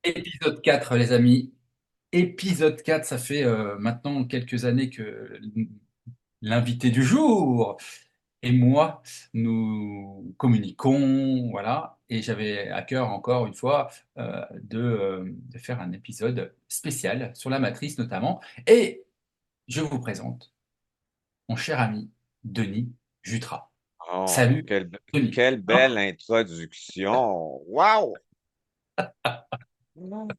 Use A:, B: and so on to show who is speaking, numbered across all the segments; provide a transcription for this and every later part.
A: Épisode 4, les amis. Épisode 4, ça fait maintenant quelques années que l'invité du jour et moi, nous communiquons, voilà. Et j'avais à cœur, encore une fois, de faire un épisode spécial sur la matrice notamment. Et je vous présente mon cher ami Denis Jutras.
B: Oh,
A: Salut, Denis.
B: quelle belle introduction! Wow!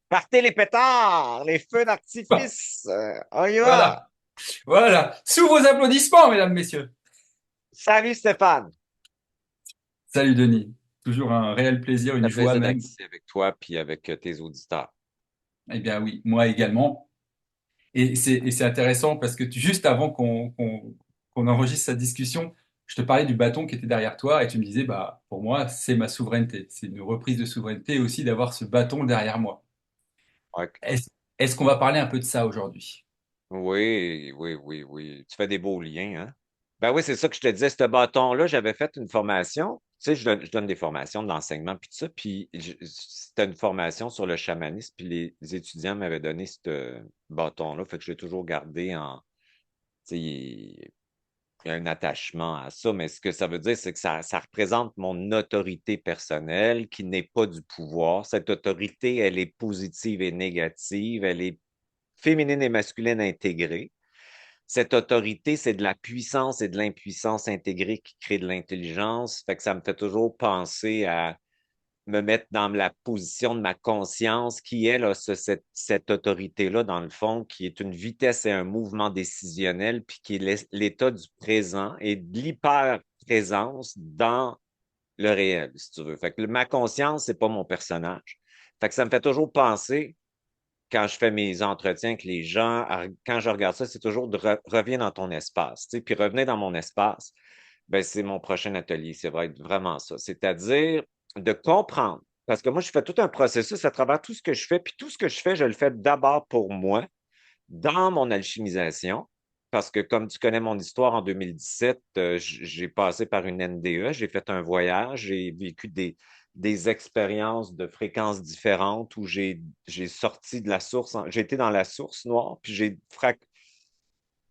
B: Partez les pétards, les feux d'artifice! On y va!
A: Voilà, voilà. Sous vos applaudissements, mesdames, messieurs.
B: Salut Stéphane!
A: Salut Denis. Toujours un réel plaisir,
B: Ça
A: une
B: fait
A: joie
B: plaisir d'être
A: même.
B: ici avec toi puis avec tes auditeurs.
A: Eh bien oui, moi également. Et c'est intéressant parce que juste avant qu'on enregistre cette discussion, je te parlais du bâton qui était derrière toi et tu me disais, bah, pour moi, c'est ma souveraineté. C'est une reprise de souveraineté aussi d'avoir ce bâton derrière moi.
B: Ouais.
A: Est-ce, est-ce qu'on va parler un peu de ça aujourd'hui?
B: Oui, oui, oui, oui. Tu fais des beaux liens, hein? Ben oui, c'est ça que je te disais. Ce bâton-là, j'avais fait une formation. Tu sais, je donne des formations de l'enseignement puis tout ça. Puis c'était une formation sur le chamanisme. Puis les étudiants m'avaient donné ce bâton-là. Fait que je l'ai toujours gardé en. Tu sais, il y a un attachement à ça. Mais ce que ça veut dire, c'est que ça représente mon autorité personnelle qui n'est pas du pouvoir. Cette autorité, elle est positive et négative. Elle est féminine et masculine intégrée. Cette autorité, c'est de la puissance et de l'impuissance intégrée qui crée de l'intelligence. Fait que ça me fait toujours penser à me mettre dans la position de ma conscience qui, elle, a cette autorité-là, dans le fond, qui est une vitesse et un mouvement décisionnel, puis qui est l'état du présent et de l'hyper-présence dans le réel, si tu veux. Fait que ma conscience, c'est pas mon personnage. Fait que ça me fait toujours penser quand je fais mes entretiens avec les gens, quand je regarde ça, c'est toujours de reviens dans ton espace. Tu sais, puis revenez dans mon espace, ben, c'est mon prochain atelier. C'est vrai, vraiment ça. C'est-à-dire de comprendre. Parce que moi, je fais tout un processus à travers tout ce que je fais. Puis tout ce que je fais, je le fais d'abord pour moi, dans mon alchimisation. Parce que comme tu connais mon histoire, en 2017, j'ai passé par une NDE, j'ai fait un voyage, j'ai vécu des expériences de fréquences différentes où j'ai sorti de la source, j'ai été dans la source noire, puis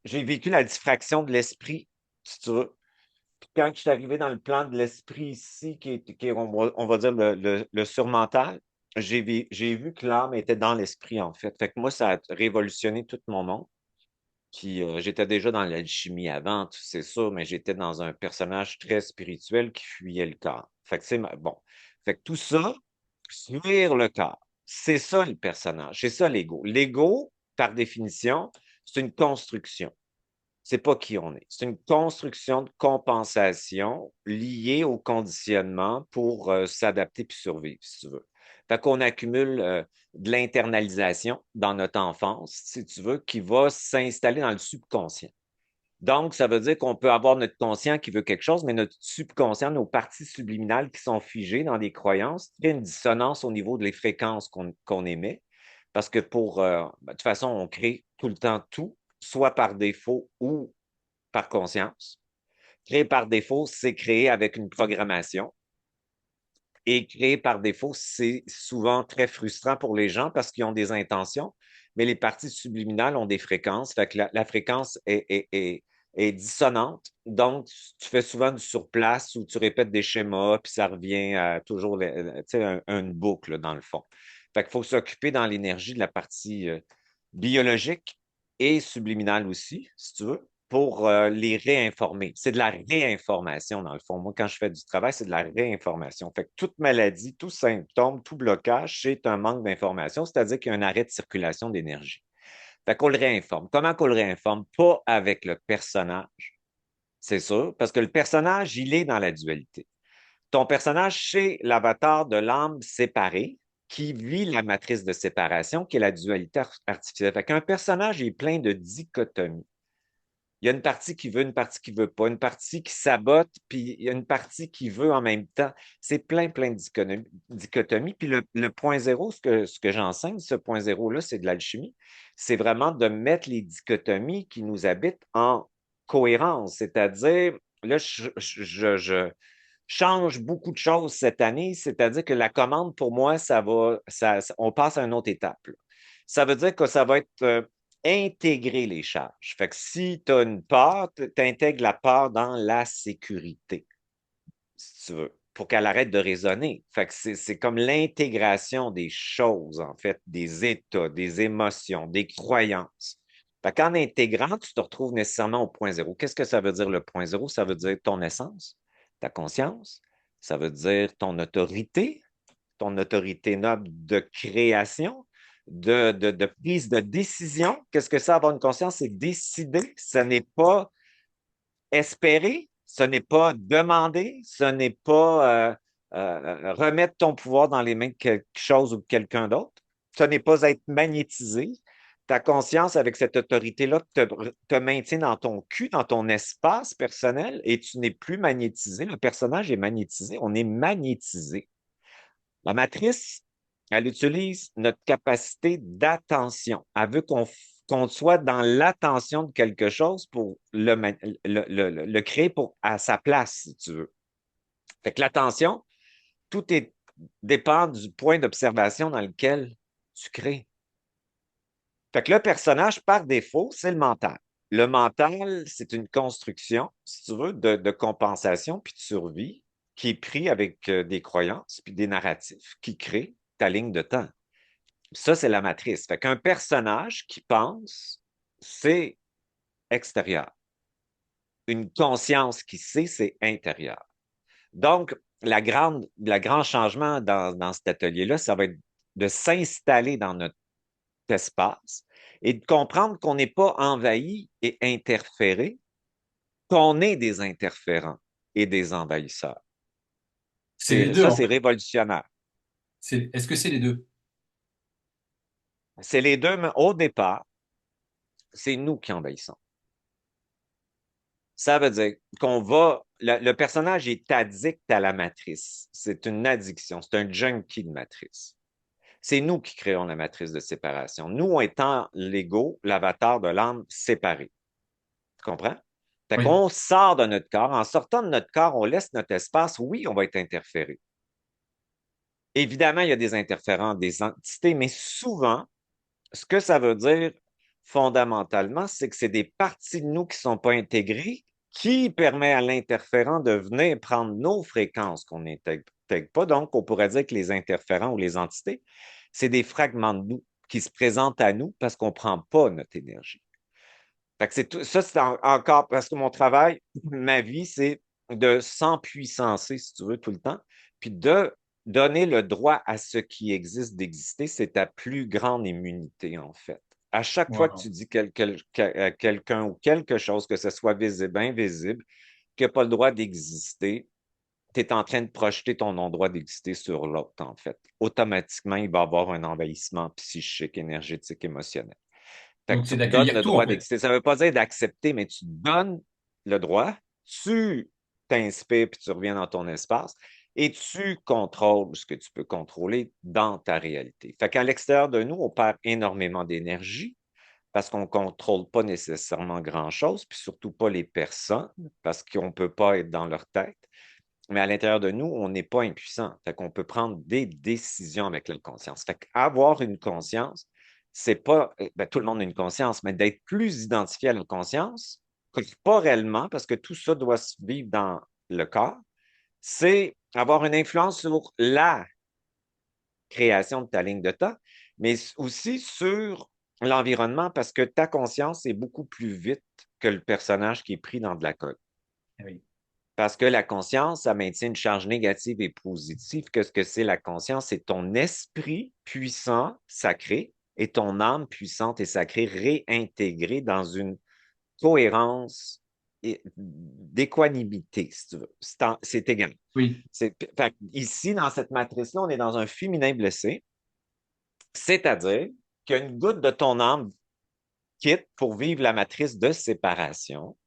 B: j'ai vécu la diffraction de l'esprit, si tu veux. Puis quand je suis arrivé dans le plan de l'esprit ici, qui est, on va dire, le surmental, j'ai vu que l'âme était dans l'esprit, en fait. Fait que moi, ça a révolutionné tout mon monde. Puis j'étais déjà dans l'alchimie avant, c'est sûr, mais j'étais dans un personnage très spirituel qui fuyait le corps. Fait que c'est bon. Fait que tout ça, fuir le corps, c'est ça le personnage, c'est ça l'ego. L'ego, par définition, c'est une construction. C'est pas qui on est. C'est une construction de compensation liée au conditionnement pour s'adapter puis survivre, si tu veux. Fait qu'on accumule de l'internalisation dans notre enfance, si tu veux, qui va s'installer dans le subconscient. Donc, ça veut dire qu'on peut avoir notre conscient qui veut quelque chose, mais notre subconscient, nos parties subliminales qui sont figées dans des croyances, il y a une dissonance au niveau des fréquences qu'on émet. Parce que de toute façon, on crée tout le temps tout, soit par défaut ou par conscience. Créer par défaut, c'est créer avec une programmation. Et créer par défaut, c'est souvent très frustrant pour les gens parce qu'ils ont des intentions, mais les parties subliminales ont des fréquences. Fait que la fréquence est dissonante. Donc, tu fais souvent du surplace où tu répètes des schémas, puis ça revient à toujours une boucle, dans le fond. Fait qu'il faut s'occuper dans l'énergie de la partie biologique et subliminale aussi, si tu veux, pour les réinformer. C'est de la réinformation, dans le fond. Moi, quand je fais du travail, c'est de la réinformation. Fait que toute maladie, tout symptôme, tout blocage, c'est un manque d'information, c'est-à-dire qu'il y a un arrêt de circulation d'énergie. Fait qu'on le réinforme. Comment qu'on le réinforme? Pas avec le personnage, c'est sûr, parce que le personnage, il est dans la dualité. Ton personnage, c'est l'avatar de l'âme séparée qui vit la matrice de séparation, qui est la dualité artificielle. Fait qu'un personnage est plein de dichotomies. Il y a une partie qui veut, une partie qui veut pas, une partie qui sabote, puis il y a une partie qui veut en même temps. C'est plein, plein de dichotomies. Puis le point zéro, ce que j'enseigne, ce point zéro-là, c'est de l'alchimie. C'est vraiment de mettre les dichotomies qui nous habitent en cohérence. C'est-à-dire, là, change beaucoup de choses cette année, c'est-à-dire que la commande, pour moi, on passe à une autre étape, là. Ça veut dire que ça va être intégrer les charges. Fait que si tu as une part, tu intègres la part dans la sécurité, si tu veux, pour qu'elle arrête de raisonner. Fait que c'est comme l'intégration des choses, en fait, des états, des émotions, des croyances. Fait qu'en intégrant, tu te retrouves nécessairement au point zéro. Qu'est-ce que ça veut dire le point zéro? Ça veut dire ton essence, ta conscience, ça veut dire ton autorité noble de création, de prise de décision. Qu'est-ce que ça, avoir une conscience? C'est décider. Ce n'est pas espérer, ce n'est pas demander, ce n'est pas remettre ton pouvoir dans les mains de quelque chose ou de quelqu'un d'autre. Ce n'est pas être magnétisé. Ta conscience, avec cette autorité-là, te maintient dans ton cul, dans ton espace personnel, et tu n'es plus magnétisé. Le personnage est magnétisé. On est magnétisé. La matrice, elle utilise notre capacité d'attention. Elle veut qu'on soit dans l'attention de quelque chose pour le créer à sa place, si tu veux. Fait que l'attention, tout dépend du point d'observation dans lequel tu crées. Fait que le personnage, par défaut, c'est le mental. Le mental, c'est une construction, si tu veux, de compensation puis de survie qui est pris avec des croyances puis des narratifs qui créent ta ligne de temps. Ça, c'est la matrice. Fait qu'un personnage qui pense, c'est extérieur. Une conscience qui sait, c'est intérieur. Donc, le grand changement dans cet atelier-là, ça va être de s'installer dans notre espace et de comprendre qu'on n'est pas envahi et interféré, qu'on est des interférents et des envahisseurs.
A: C'est les deux,
B: Ça,
A: en
B: c'est
A: fait.
B: révolutionnaire.
A: Est-ce que c'est les deux?
B: C'est les deux, mais au départ, c'est nous qui envahissons. Ça veut dire le personnage est addict à la matrice. C'est une addiction, c'est un junkie de matrice. C'est nous qui créons la matrice de séparation. Nous étant l'ego, l'avatar de l'âme séparé. Tu comprends? Fait
A: Oui,
B: qu'on sort de notre corps. En sortant de notre corps, on laisse notre espace. Oui, on va être interféré. Évidemment, il y a des interférents, des entités, mais souvent, ce que ça veut dire fondamentalement, c'est que c'est des parties de nous qui ne sont pas intégrées qui permet à l'interférent de venir prendre nos fréquences qu'on n'intègre pas. Donc, on pourrait dire que les interférents ou les entités, c'est des fragments de nous qui se présentent à nous parce qu'on ne prend pas notre énergie. Fait que ça, c'est encore parce que mon travail, ma vie, c'est de s'empuissancer, si tu veux, tout le temps, puis de donner le droit à ce qui existe d'exister, c'est ta plus grande immunité, en fait. À chaque fois que
A: voilà.
B: tu dis à quelqu'un ou quelque chose, que ce soit visible, invisible, qui n'a pas le droit d'exister, tu es en train de projeter ton non-droit d'exister sur l'autre, en fait. Automatiquement, il va y avoir un envahissement psychique, énergétique, émotionnel. Fait que
A: Donc, c'est
B: tu donnes
A: d'accueillir
B: le
A: tout, en
B: droit
A: fait.
B: d'exister. Ça ne veut pas dire d'accepter, mais tu donnes le droit, tu t'inspires puis tu reviens dans ton espace et tu contrôles ce que tu peux contrôler dans ta réalité. Fait qu'à l'extérieur de nous, on perd énormément d'énergie parce qu'on ne contrôle pas nécessairement grand-chose, puis surtout pas les personnes, parce qu'on ne peut pas être dans leur tête. Mais à l'intérieur de nous, on n'est pas impuissant. Fait qu'on peut prendre des décisions avec la conscience. Fait qu'avoir une conscience, c'est pas, ben, tout le monde a une conscience, mais d'être plus identifié à la conscience, pas réellement, parce que tout ça doit se vivre dans le corps, c'est avoir une influence sur la création de ta ligne de temps, mais aussi sur l'environnement, parce que ta conscience est beaucoup plus vite que le personnage qui est pris dans de la colle.
A: Eh oui.
B: Parce que la conscience, ça maintient une charge négative et positive. Qu'est-ce que c'est la conscience? C'est ton esprit puissant, sacré, et ton âme puissante et sacrée réintégrée dans une cohérence d'équanimité, si tu veux. C'est égal.
A: Oui.
B: Ici, dans cette matrice-là, on est dans un féminin blessé, c'est-à-dire qu'une goutte de ton âme quitte pour vivre la matrice de séparation.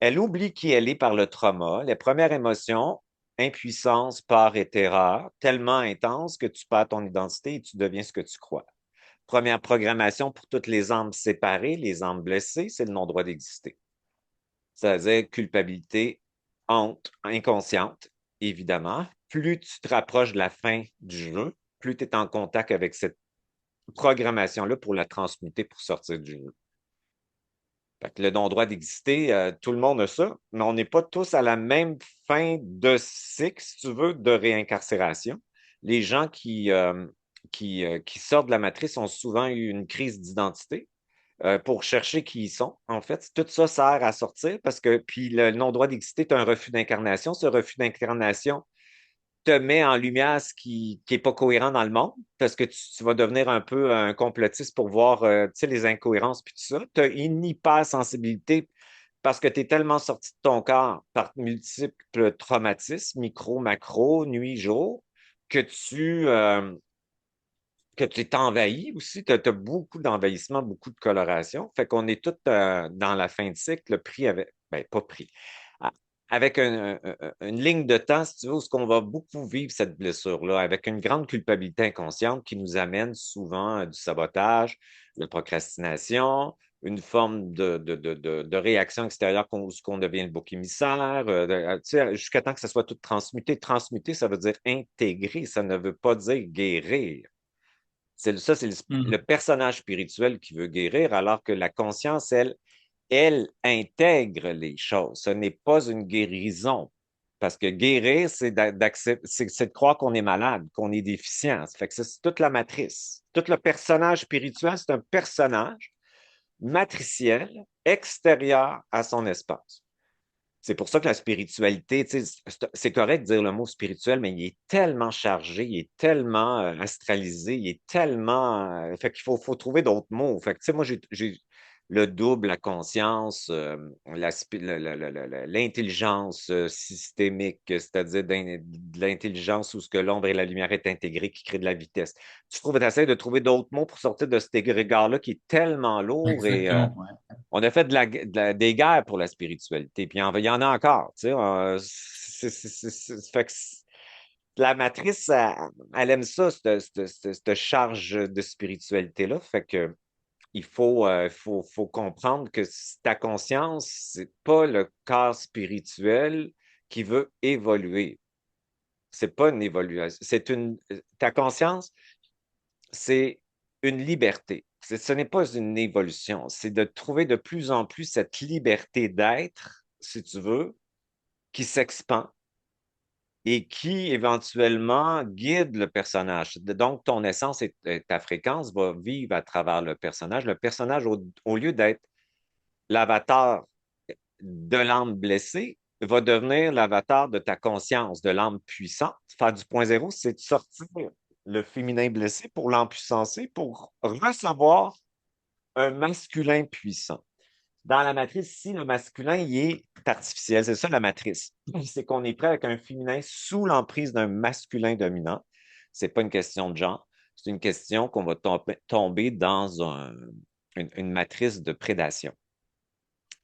B: Elle oublie qui elle est par le trauma. Les premières émotions, impuissance, peur et terreur, tellement intenses que tu perds ton identité et tu deviens ce que tu crois. Première programmation pour toutes les âmes séparées, les âmes blessées, c'est le non-droit d'exister. C'est-à-dire culpabilité, honte, inconsciente. évidemment, plus tu te rapproches de la fin du jeu, plus tu es en contact avec cette programmation-là pour la transmuter pour sortir du jeu. Fait que le non-droit d'exister, tout le monde a ça, mais on n'est pas tous à la même fin de cycle, si tu veux, de réincarcération. Les gens qui sortent de la matrice ont souvent eu une crise d'identité pour chercher qui ils sont. En fait, tout ça sert à sortir parce que, puis le non-droit d'exister est un refus d'incarnation. Ce refus d'incarnation te met en lumière ce qui n'est pas cohérent dans le monde, parce que tu vas devenir un peu un complotiste pour voir tu sais, les incohérences puis tout ça. Tu as une hypersensibilité parce que tu es tellement sorti de ton corps par multiples traumatismes, micro, macro, nuit, jour, que tu es envahi aussi. Tu as beaucoup d'envahissement, beaucoup de coloration. Fait qu'on est tous dans la fin de cycle, pris avec, ben, pas pris, ah, avec une ligne de temps, si tu veux, où on va beaucoup vivre cette blessure-là, avec une grande culpabilité inconsciente qui nous amène souvent à du sabotage, de la procrastination, une forme de réaction extérieure où on devient le bouc émissaire, tu sais, jusqu'à temps que ça soit tout transmuté. Transmuter, ça veut dire intégrer, ça ne veut pas dire guérir. C'est le
A: Mhm.
B: personnage spirituel qui veut guérir, alors que la conscience, elle intègre les choses. Ce n'est pas une guérison. Parce que guérir, c'est de croire qu'on est malade, qu'on est déficient. Ça fait que c'est toute la matrice. Tout le personnage spirituel, c'est un personnage matriciel extérieur à son espace. C'est pour ça que la spiritualité, tu sais, c'est correct de dire le mot spirituel, mais il est tellement chargé, il est tellement astralisé, il est tellement. Fait qu'il faut trouver d'autres mots. Fait que, tu sais, moi, j'ai le double, la conscience, l'intelligence systémique, c'est-à-dire de l'intelligence où ce que l'ombre et la lumière est intégrée, qui crée de la vitesse. Tu essaies de trouver d'autres mots pour sortir de cet égrégore-là qui est tellement lourd et
A: Exactement, ouais.
B: on a fait des guerres pour la spiritualité, puis il y en a encore. Tu sais, fait que la matrice, elle aime ça, cette charge de spiritualité-là. Fait que faut comprendre que ta conscience, c'est pas le corps spirituel qui veut évoluer. C'est pas une évolution. Ta conscience, c'est une liberté. Ce n'est pas une évolution, c'est de trouver de plus en plus cette liberté d'être, si tu veux, qui s'expand et qui éventuellement guide le personnage. Donc, ton essence et ta fréquence va vivre à travers le personnage. Le personnage, au lieu d'être l'avatar de l'âme blessée, va devenir l'avatar de ta conscience, de l'âme puissante. Faire du point zéro, c'est de sortir le féminin blessé pour l'empuissancer, pour recevoir un masculin puissant. Dans la matrice, si le masculin, il est artificiel, c'est ça la matrice. C'est qu'on est prêt avec un féminin sous l'emprise d'un masculin dominant. C'est pas une question de genre, c'est une question qu'on va tomber dans une matrice de prédation.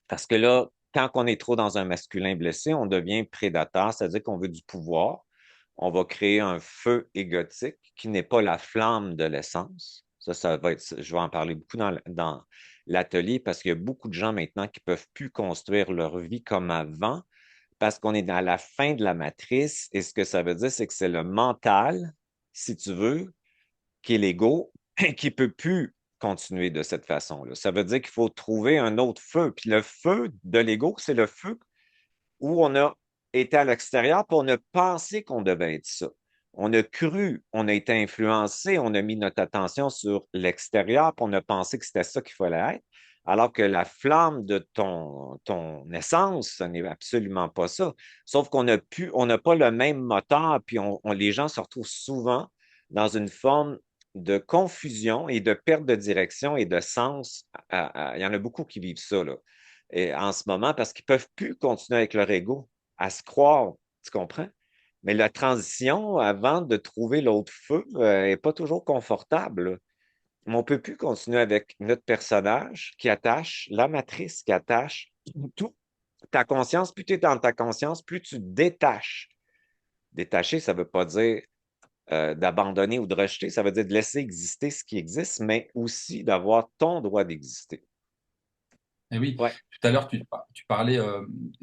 B: Parce que là, quand on est trop dans un masculin blessé, on devient prédateur, c'est-à-dire qu'on veut du pouvoir. On va créer un feu égotique qui n'est pas la flamme de l'essence. Ça va être, je vais en parler beaucoup dans l'atelier parce qu'il y a beaucoup de gens maintenant qui ne peuvent plus construire leur vie comme avant parce qu'on est à la fin de la matrice. Et ce que ça veut dire, c'est que c'est le mental, si tu veux, qui est l'ego, qui ne peut plus continuer de cette façon-là. Ça veut dire qu'il faut trouver un autre feu. Puis le feu de l'ego, c'est le feu où on a été à l'extérieur pour on a pensé qu'on devait être ça. On a cru, on a été influencé, on a mis notre attention sur l'extérieur, puis on a pensé que c'était ça qu'il fallait être, alors que la flamme de ton essence, ce n'est absolument pas ça. Sauf on n'a pas le même moteur, puis les gens se retrouvent souvent dans une forme de confusion et de perte de direction et de sens. Il y en a beaucoup qui vivent ça, là et en ce moment parce qu'ils ne peuvent plus continuer avec leur ego à se croire, tu comprends? Mais la transition avant de trouver l'autre feu n'est pas toujours confortable. Mais on ne peut plus continuer avec notre personnage qui attache, la matrice qui attache tout. Ta conscience, plus tu es dans ta conscience, plus tu détaches. Détacher, ça ne veut pas dire d'abandonner ou de rejeter, ça veut dire de laisser exister ce qui existe, mais aussi d'avoir ton droit d'exister.
A: Et oui,
B: Ouais,
A: tout à l'heure, tu parlais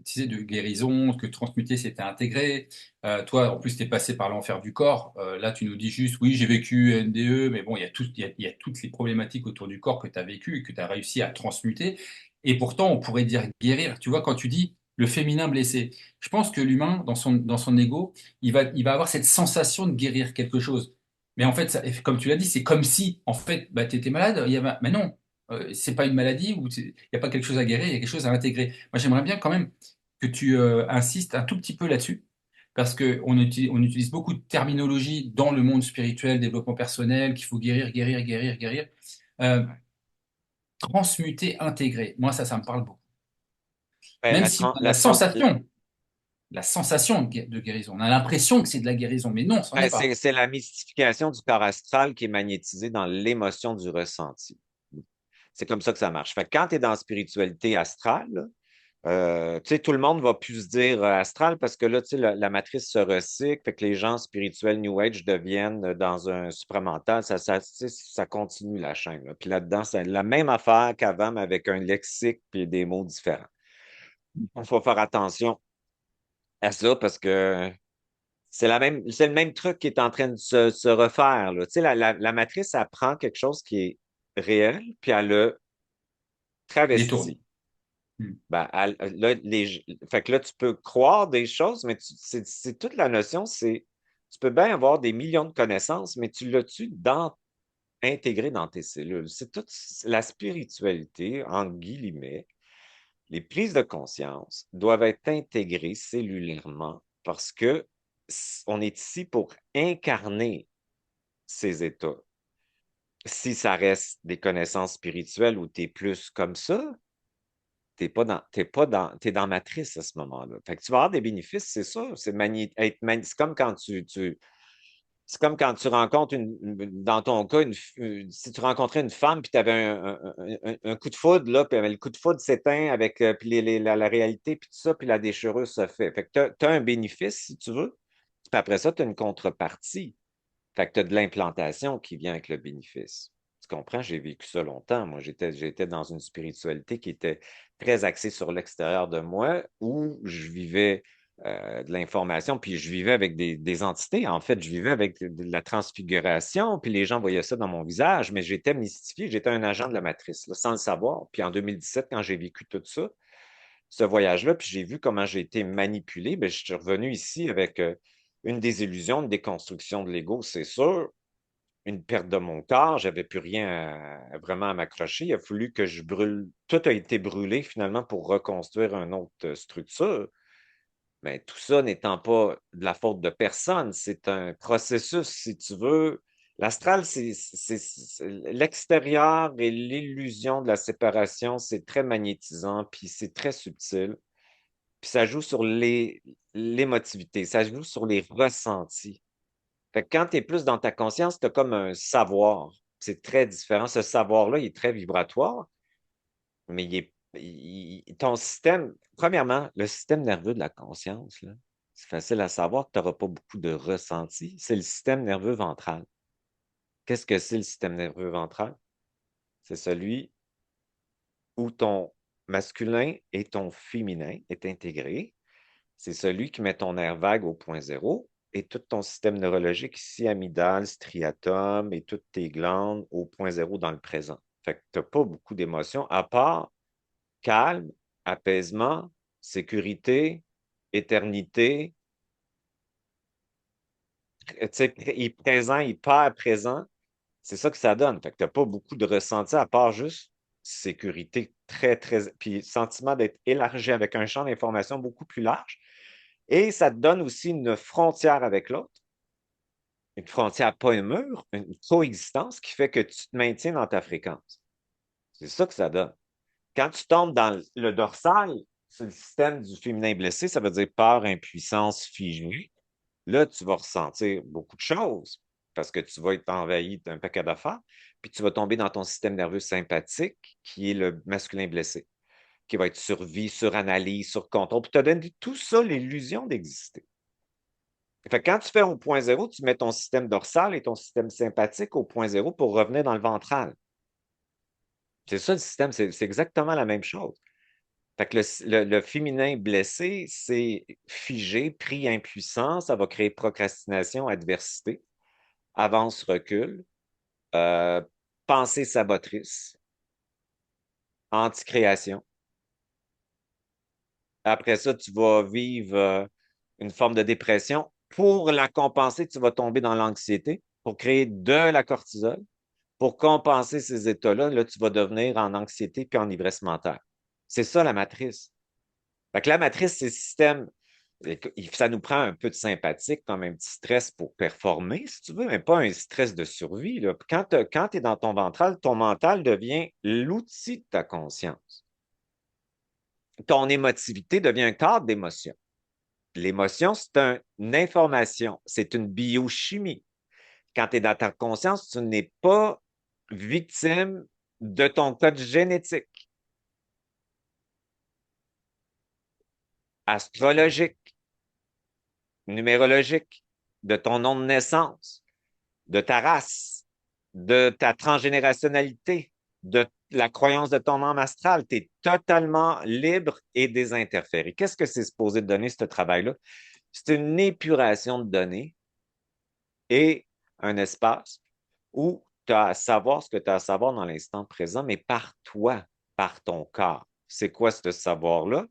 A: tu sais, de guérison, que transmuter, c'était intégré. Toi, en plus, tu es passé par l'enfer du corps. Là, tu nous dis juste, oui, j'ai vécu NDE, mais bon, il y a toutes les problématiques autour du corps que tu as vécues et que tu as réussi à transmuter. Et pourtant, on pourrait dire guérir. Tu vois, quand tu dis le féminin blessé, je pense que l'humain, dans son ego, il va avoir cette sensation de guérir quelque chose. Mais en fait, comme tu l'as dit, c'est comme si, en fait, bah, tu étais malade. Mais non. C'est pas une maladie ou il n'y a pas quelque chose à guérir, il y a quelque chose à intégrer. Moi, j'aimerais bien quand même que tu insistes un tout petit peu là-dessus, parce qu'on utilise beaucoup de terminologie dans le monde spirituel, développement personnel, qu'il faut guérir, guérir, guérir, guérir. Euh, Transmuter, intégrer. Moi, ça me parle beaucoup.
B: ben,
A: Même si on a la sensation de guérison, on a l'impression que c'est de la guérison, mais non, c'en
B: ben,
A: est pas.
B: c'est la mystification du corps astral qui est magnétisée dans l'émotion du ressenti. C'est comme ça que ça marche. Fait que quand tu es dans la spiritualité astrale, là, tu sais, tout le monde va plus se dire astral parce que là, tu sais, la matrice se recycle, fait que les gens spirituels New Age deviennent dans un supramental. Tu sais, ça continue la chaîne, là. Puis là-dedans, c'est la même affaire qu'avant, mais avec un lexique et des mots différents. Il faut faire attention à ça parce que c'est le même truc qui est en train de se refaire, là. Tu sais, la matrice, elle prend quelque chose qui est réel, puis elle le
A: Détourné.
B: travestit.
A: Hmm.
B: Ben, là, fait que là, tu peux croire des choses, mais c'est toute la notion, c'est tu peux bien avoir des millions de connaissances, mais tu l'as-tu intégré dans tes cellules? C'est toute la spiritualité, en guillemets, les prises de conscience doivent être intégrées cellulairement parce que on est ici pour incarner ces états. Si ça reste des connaissances spirituelles où tu es plus comme ça, t'es dans matrice à ce moment-là. Fait que tu vas avoir des bénéfices, c'est ça. C'est comme quand c'est comme quand tu rencontres dans ton cas, si tu rencontrais une femme puis tu avais un coup de foudre, là, puis le coup de foudre s'éteint avec puis la réalité, puis tout ça, puis la déchirure se fait. Fait que tu as un bénéfice, si tu veux, puis après ça, tu as une contrepartie. Fait que tu as de l'implantation qui vient avec le bénéfice. Tu comprends? J'ai vécu ça longtemps. Moi, j'étais dans une spiritualité qui était très axée sur l'extérieur de moi, où je vivais de l'information, puis je vivais avec des entités. En fait, je vivais avec de la transfiguration, puis les gens voyaient ça dans mon visage, mais j'étais mystifié, j'étais un agent de la matrice, là, sans le savoir. Puis en 2017, quand j'ai vécu tout ça, ce voyage-là, puis j'ai vu comment j'ai été manipulé, bien, je suis revenu ici avec une désillusion, une déconstruction de l'ego, c'est sûr, une perte de mon corps, j'avais plus rien vraiment à m'accrocher. Il a fallu que je brûle. Tout a été brûlé finalement pour reconstruire une autre structure. Mais tout ça n'étant pas de la faute de personne, c'est un processus, si tu veux. L'astral, c'est l'extérieur et l'illusion de la séparation, c'est très magnétisant, puis c'est très subtil. Puis ça joue sur l'émotivité, ça joue sur les ressentis. Fait que quand tu es plus dans ta conscience, tu as comme un savoir. C'est très différent. Ce savoir-là, il est très vibratoire, mais ton système, premièrement, le système nerveux de la conscience, là, c'est facile à savoir que tu n'auras pas beaucoup de ressenti. C'est le système nerveux ventral. Qu'est-ce que c'est le système nerveux ventral? C'est celui où ton masculin et ton féminin est intégré. C'est celui qui met ton nerf vague au point zéro et tout ton système neurologique ici, amygdale, striatum et toutes tes glandes au point zéro dans le présent. Fait que tu n'as pas beaucoup d'émotions à part calme, apaisement, sécurité, éternité, tu sais, présent, hyper présent. C'est ça que ça donne. Fait que tu n'as pas beaucoup de ressenti à part juste sécurité très, très, puis sentiment d'être élargi avec un champ d'information beaucoup plus large. Et ça te donne aussi une frontière avec l'autre, une frontière, pas un mur, une coexistence qui fait que tu te maintiens dans ta fréquence. C'est ça que ça donne. Quand tu tombes dans le dorsal, c'est le système du féminin blessé, ça veut dire peur, impuissance, figée. Là, tu vas ressentir beaucoup de choses parce que tu vas être envahi d'un paquet d'affaires, puis tu vas tomber dans ton système nerveux sympathique qui est le masculin blessé, qui va être survie, suranalyse, surcontrôle, puis te donne tout ça l'illusion d'exister. Fait que quand tu fais au point zéro, tu mets ton système dorsal et ton système sympathique au point zéro pour revenir dans le ventral. C'est ça le système, c'est exactement la même chose. Fait que le féminin blessé, c'est figé, pris impuissant, ça va créer procrastination, adversité, avance, recul, euh, pensée sabotrice, anticréation. Après ça, tu vas vivre une forme de dépression. Pour la compenser, tu vas tomber dans l'anxiété pour créer de la cortisol. Pour compenser ces états-là, là, tu vas devenir en anxiété puis en ivresse mentale. C'est ça la matrice. Fait que la matrice, c'est le système. Ça nous prend un peu de sympathique, comme un petit stress pour performer, si tu veux, mais pas un stress de survie, là. Quand tu es dans ton ventral, ton mental devient l'outil de ta conscience. Ton émotivité devient un cadre d'émotion. L'émotion, c'est une information, c'est une biochimie. Quand tu es dans ta conscience, tu n'es pas victime de ton code génétique, astrologique, numérologique, de ton nom de naissance, de ta race, de ta transgénérationnalité, de la croyance de ton âme astrale. Tu es totalement libre et désinterféré. Qu'est-ce que c'est supposé te donner, ce travail-là? C'est une épuration de données et un espace où tu as à savoir ce que tu as à savoir dans l'instant présent, mais par toi, par ton corps. C'est quoi ce savoir-là?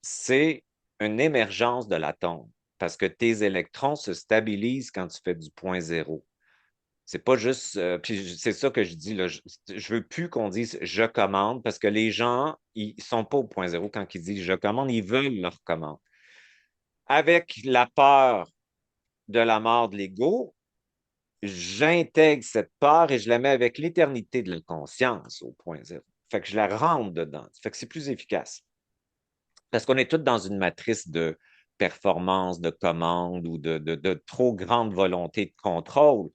B: C'est une émergence de l'atome parce que tes électrons se stabilisent quand tu fais du point zéro. C'est pas juste. Puis c'est ça que je dis, là. Je veux plus qu'on dise je commande parce que les gens, ils sont pas au point zéro quand ils disent je commande, ils veulent leur commande. Avec la peur de la mort de l'ego, j'intègre cette part et je la mets avec l'éternité de la conscience au point zéro. Fait que je la rentre dedans. Fait que c'est plus efficace. Parce qu'on est tous dans une matrice de performance, de commande ou de trop grande volonté de contrôle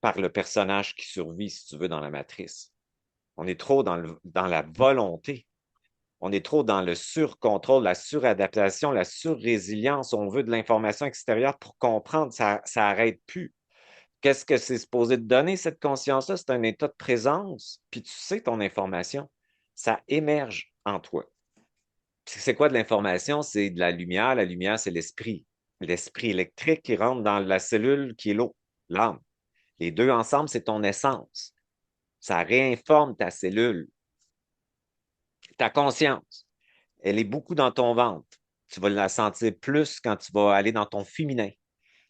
B: par le personnage qui survit, si tu veux, dans la matrice. On est trop dans la volonté. On est trop dans le surcontrôle, la suradaptation, la surrésilience. On veut de l'information extérieure pour comprendre. Ça n'arrête plus. Qu'est-ce que c'est supposé te donner, cette conscience-là? C'est un état de présence, puis tu sais ton information. Ça émerge en toi. C'est quoi de l'information? C'est de la lumière. La lumière, c'est l'esprit. L'esprit électrique qui rentre dans la cellule qui est l'eau, l'âme. Les deux ensemble, c'est ton essence. Ça réinforme ta cellule. Ta conscience, elle est beaucoup dans ton ventre. Tu vas la sentir plus quand tu vas aller dans ton féminin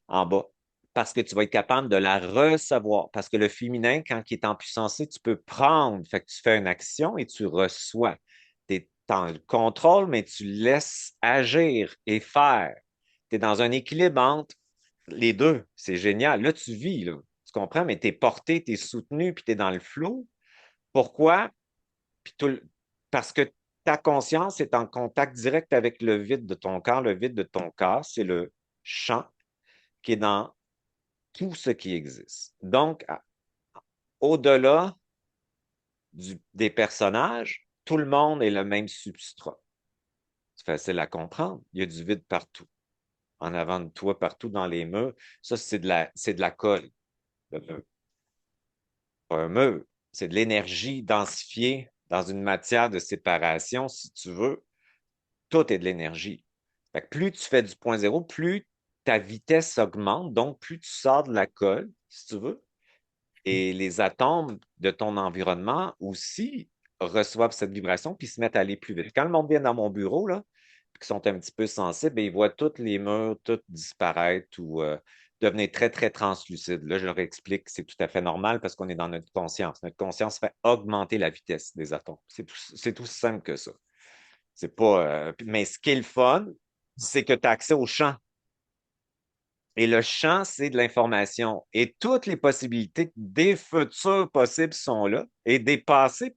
B: en bas, parce que tu vas être capable de la recevoir. Parce que le féminin, quand il est en puissance, tu peux prendre. Fait que tu fais une action et tu reçois. Tu es dans le contrôle, mais tu laisses agir et faire. Tu es dans un équilibre entre les deux. C'est génial. Là, tu vis, là. Tu comprends, mais tu es porté, tu es soutenu, puis tu es dans le flot. Pourquoi? Puis parce que ta conscience est en contact direct avec le vide de ton corps. Le vide de ton corps, c'est le champ qui est dans tout ce qui existe. Donc, au-delà des personnages, tout le monde est le même substrat. C'est facile à comprendre. Il y a du vide partout. En avant de toi, partout dans les murs. Ça, c'est de la colle. Pas un mur. C'est de l'énergie densifiée dans une matière de séparation, si tu veux. Tout est de l'énergie. Fait que plus tu fais du point zéro, plus ta vitesse augmente, donc plus tu sors de la colle, si tu veux, et les atomes de ton environnement aussi reçoivent cette vibration puis se mettent à aller plus vite. Quand le monde vient dans mon bureau, là, qui sont un petit peu sensibles, ben, ils voient tous les murs, tout disparaître ou devenir très, très translucides. Là, je leur explique que c'est tout à fait normal parce qu'on est dans notre conscience. Notre conscience fait augmenter la vitesse des atomes. C'est tout simple que ça. C'est pas. Mais ce qui est le fun, c'est que tu as accès au champ. Et le champ, c'est de l'information. Et toutes les possibilités des futurs possibles sont là. Et des passés,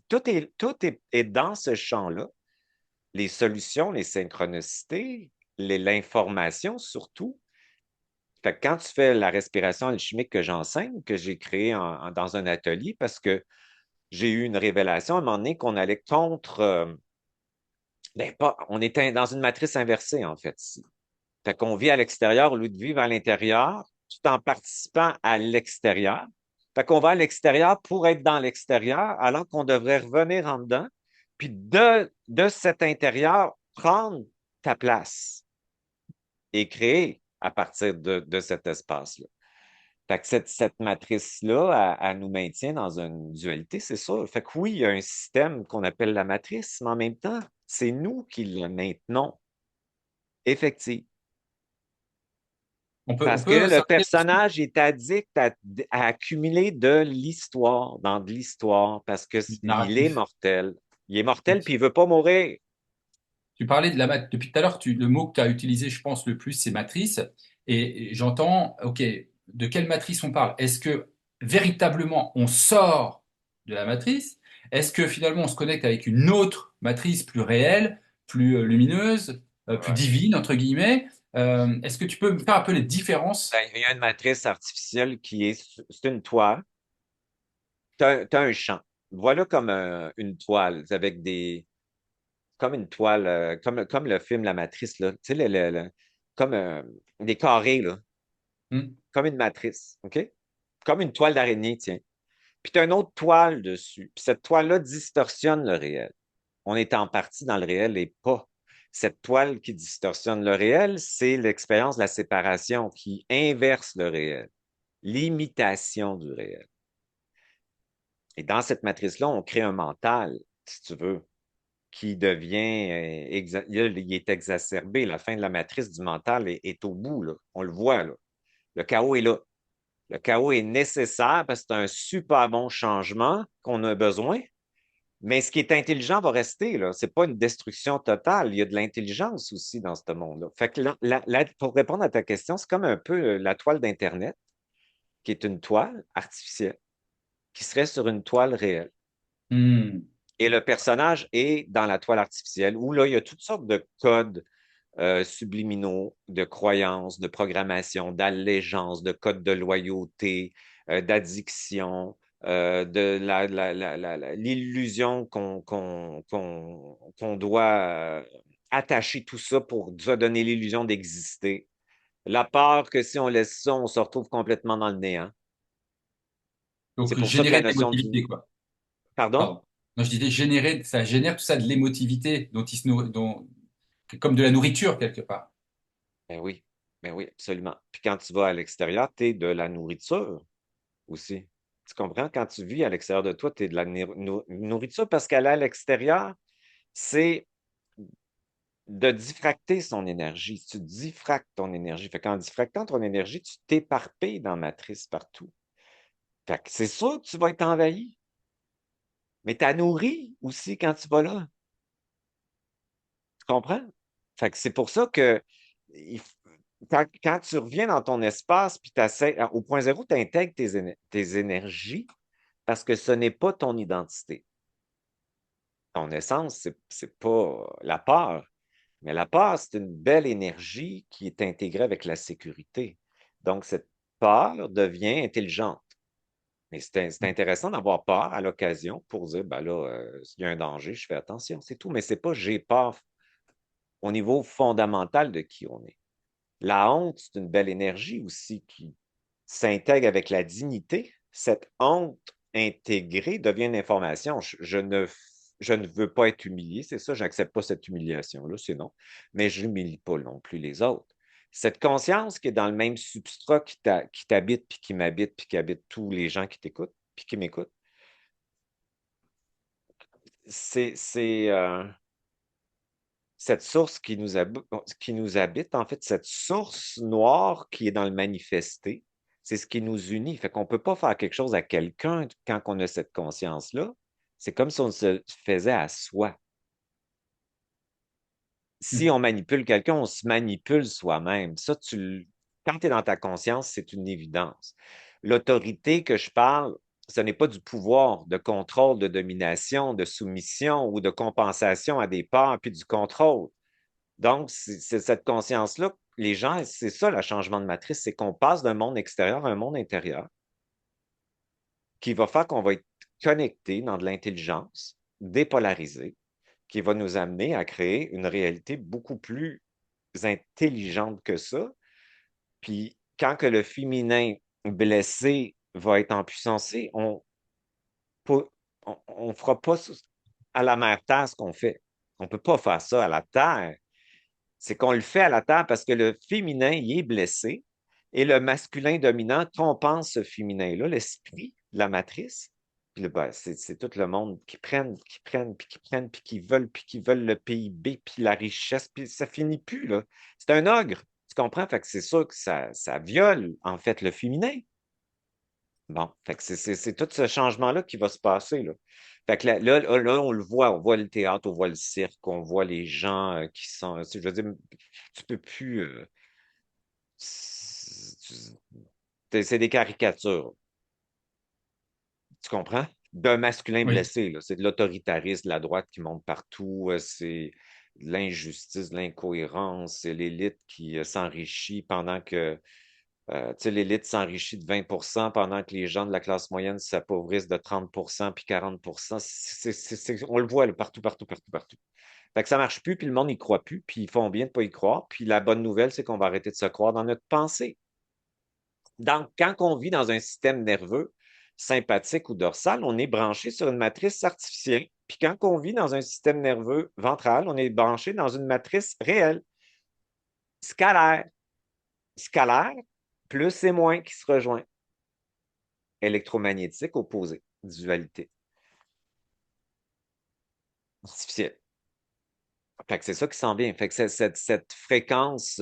B: tout est dans ce champ-là. Les solutions, les synchronicités, l'information surtout. Fait que quand tu fais la respiration alchimique que j'enseigne, que j'ai créée dans un atelier, parce que j'ai eu une révélation à un moment donné qu'on allait contre. On était dans une matrice inversée, en fait. Fait qu'on vit à l'extérieur au lieu de vivre à l'intérieur, tout en participant à l'extérieur. Fait qu'on va à l'extérieur pour être dans l'extérieur, alors qu'on devrait revenir en dedans, puis de cet intérieur, prendre ta place et créer à partir de cet espace-là. Fait que cette matrice-là, elle nous maintient dans une dualité, c'est sûr. Fait que oui, il y a un système qu'on appelle la matrice, mais en même temps, c'est nous qui le maintenons effectif.
A: On
B: Parce que
A: peut
B: le
A: s'arrêter là-dessus?
B: personnage est addict à accumuler de l'histoire, dans de l'histoire, parce que il est
A: Narratif.
B: mortel. Il est mortel, puis il veut pas mourir.
A: Tu parlais de depuis tout à l'heure, le mot que tu as utilisé, je pense, le plus, c'est matrice. Et j'entends, OK, de quelle matrice on parle? Est-ce que véritablement on sort de la matrice? Est-ce que finalement on se connecte avec une autre matrice plus réelle, plus lumineuse, plus
B: Ouais.
A: divine, entre guillemets? Est-ce que tu peux me faire un peu les différences?
B: Ben, il y a une matrice artificielle qui est, c'est une toile. T'as un champ. Voilà comme une toile avec comme une toile, comme le film La Matrice, là. Tu sais, comme des carrés, là,
A: Hmm.
B: comme une matrice, OK? Comme une toile d'araignée, tiens. Puis tu as une autre toile dessus. Puis cette toile-là distorsionne le réel. On est en partie dans le réel et pas. Cette toile qui distorsionne le réel, c'est l'expérience de la séparation qui inverse le réel, l'imitation du réel. Et dans cette matrice-là, on crée un mental, si tu veux, qui devient, il est exacerbé. La fin de la matrice du mental est au bout, là. On le voit, là. Le chaos est là. Le chaos est nécessaire parce que c'est un super bon changement qu'on a besoin. Mais ce qui est intelligent va rester, là. C'est pas une destruction totale. Il y a de l'intelligence aussi dans ce monde-là. Fait que pour répondre à ta question, c'est comme un peu la toile d'Internet, qui est une toile artificielle, qui serait sur une toile réelle.
A: Hmm.
B: Et le personnage est dans la toile artificielle, où là, il y a toutes sortes de codes subliminaux, de croyances, de programmation, d'allégeance, de codes de loyauté, d'addiction, de l'illusion qu'on doit attacher tout ça pour se donner l'illusion d'exister. La peur que si on laisse ça, on se retrouve complètement dans le néant. C'est
A: Donc
B: pour ça que la
A: générer de
B: notion
A: l'émotivité,
B: du...
A: quoi.
B: Pardon?
A: Pardon. Non, je disais générer, ça génère tout ça de l'émotivité dont il se nourrit, comme de la nourriture quelque part.
B: Ben oui, ben oui, absolument. Puis quand tu vas à l'extérieur, tu es de la nourriture aussi. Tu comprends? Quand tu vis à l'extérieur de toi, tu es de la nourriture parce qu'aller à l'extérieur, c'est de diffracter son énergie. Tu diffractes ton énergie. Fait qu'en diffractant ton énergie, tu t'éparpilles dans la matrice partout. Fait que c'est sûr que tu vas être envahi, mais tu as nourri aussi quand tu vas là. Tu comprends? Fait que c'est pour ça que il f- quand tu reviens dans ton espace, puis au point zéro, tu intègres tes énergies parce que ce n'est pas ton identité. Ton essence, c'est pas la peur. Mais la peur, c'est une belle énergie qui est intégrée avec la sécurité. Donc, cette peur devient intelligente. Mais c'est intéressant d'avoir peur à l'occasion pour dire, ben là, s'il y a un danger, je fais attention, c'est tout. Mais c'est pas j'ai peur au niveau fondamental de qui on est. La honte, c'est une belle énergie aussi qui s'intègre avec la dignité. Cette honte intégrée devient une information. Je ne veux pas être humilié, c'est ça, j'accepte pas cette humiliation-là, c'est non. Mais je n'humilie pas non plus les autres. Cette conscience qui est dans le même substrat qui t'habite, puis qui m'habite, puis qui habite tous les gens qui t'écoutent, puis qui m'écoutent, c'est cette source qui nous habite, en fait, cette source noire qui est dans le manifesté, c'est ce qui nous unit. Fait qu'on ne peut pas faire quelque chose à quelqu'un quand on a cette conscience-là. C'est comme si on se faisait à soi. Si on manipule quelqu'un, on se manipule soi-même. Quand tu es dans ta conscience, c'est une évidence. L'autorité que je parle, ce n'est pas du pouvoir de contrôle, de domination, de soumission ou de compensation à des parts, puis du contrôle. Donc, c'est cette conscience-là, les gens, c'est ça le changement de matrice, c'est qu'on passe d'un monde extérieur à un monde intérieur qui va faire qu'on va être connecté dans de l'intelligence, dépolarisé, qui va nous amener à créer une réalité beaucoup plus intelligente que ça. Puis, quand que le féminin blessé va être empuissancé. On ne fera pas à la mère Terre ce qu'on fait. On ne peut pas faire ça à la Terre. C'est qu'on le fait à la Terre parce que le féminin y est blessé et le masculin dominant compense ce féminin-là, l'esprit de la matrice. Puis là, ben, c'est tout le monde puis qui veulent le PIB, puis la richesse, puis ça finit plus, là. C'est un ogre, tu comprends? Fait que c'est sûr que ça viole, en fait, le féminin. Bon, fait que c'est tout ce changement-là qui va se passer, là. Fait que là, on voit le théâtre, on voit le cirque, on voit les gens qui sont, je veux dire, tu peux plus, c'est des caricatures, tu comprends? D'un masculin
A: Oui.
B: blessé, là. C'est de l'autoritarisme, de la droite qui monte partout, c'est de l'injustice, de l'incohérence, c'est l'élite qui s'enrichit pendant que tu sais, l'élite s'enrichit de 20 pendant que les gens de la classe moyenne s'appauvrissent de 30 puis 40. On le voit là, partout, partout, partout, partout. Fait que ça marche plus, puis le monde n'y croit plus, puis ils font bien de pas y croire. Puis la bonne nouvelle, c'est qu'on va arrêter de se croire dans notre pensée. Donc, quand on vit dans un système nerveux sympathique ou dorsal, on est branché sur une matrice artificielle. Puis quand on vit dans un système nerveux ventral, on est branché dans une matrice réelle, scalaire. Scalaire, plus et moins qui se rejoignent. Électromagnétique opposé, dualité. Artificielle. Fait que c'est ça qui s'en vient. Fait que cette fréquence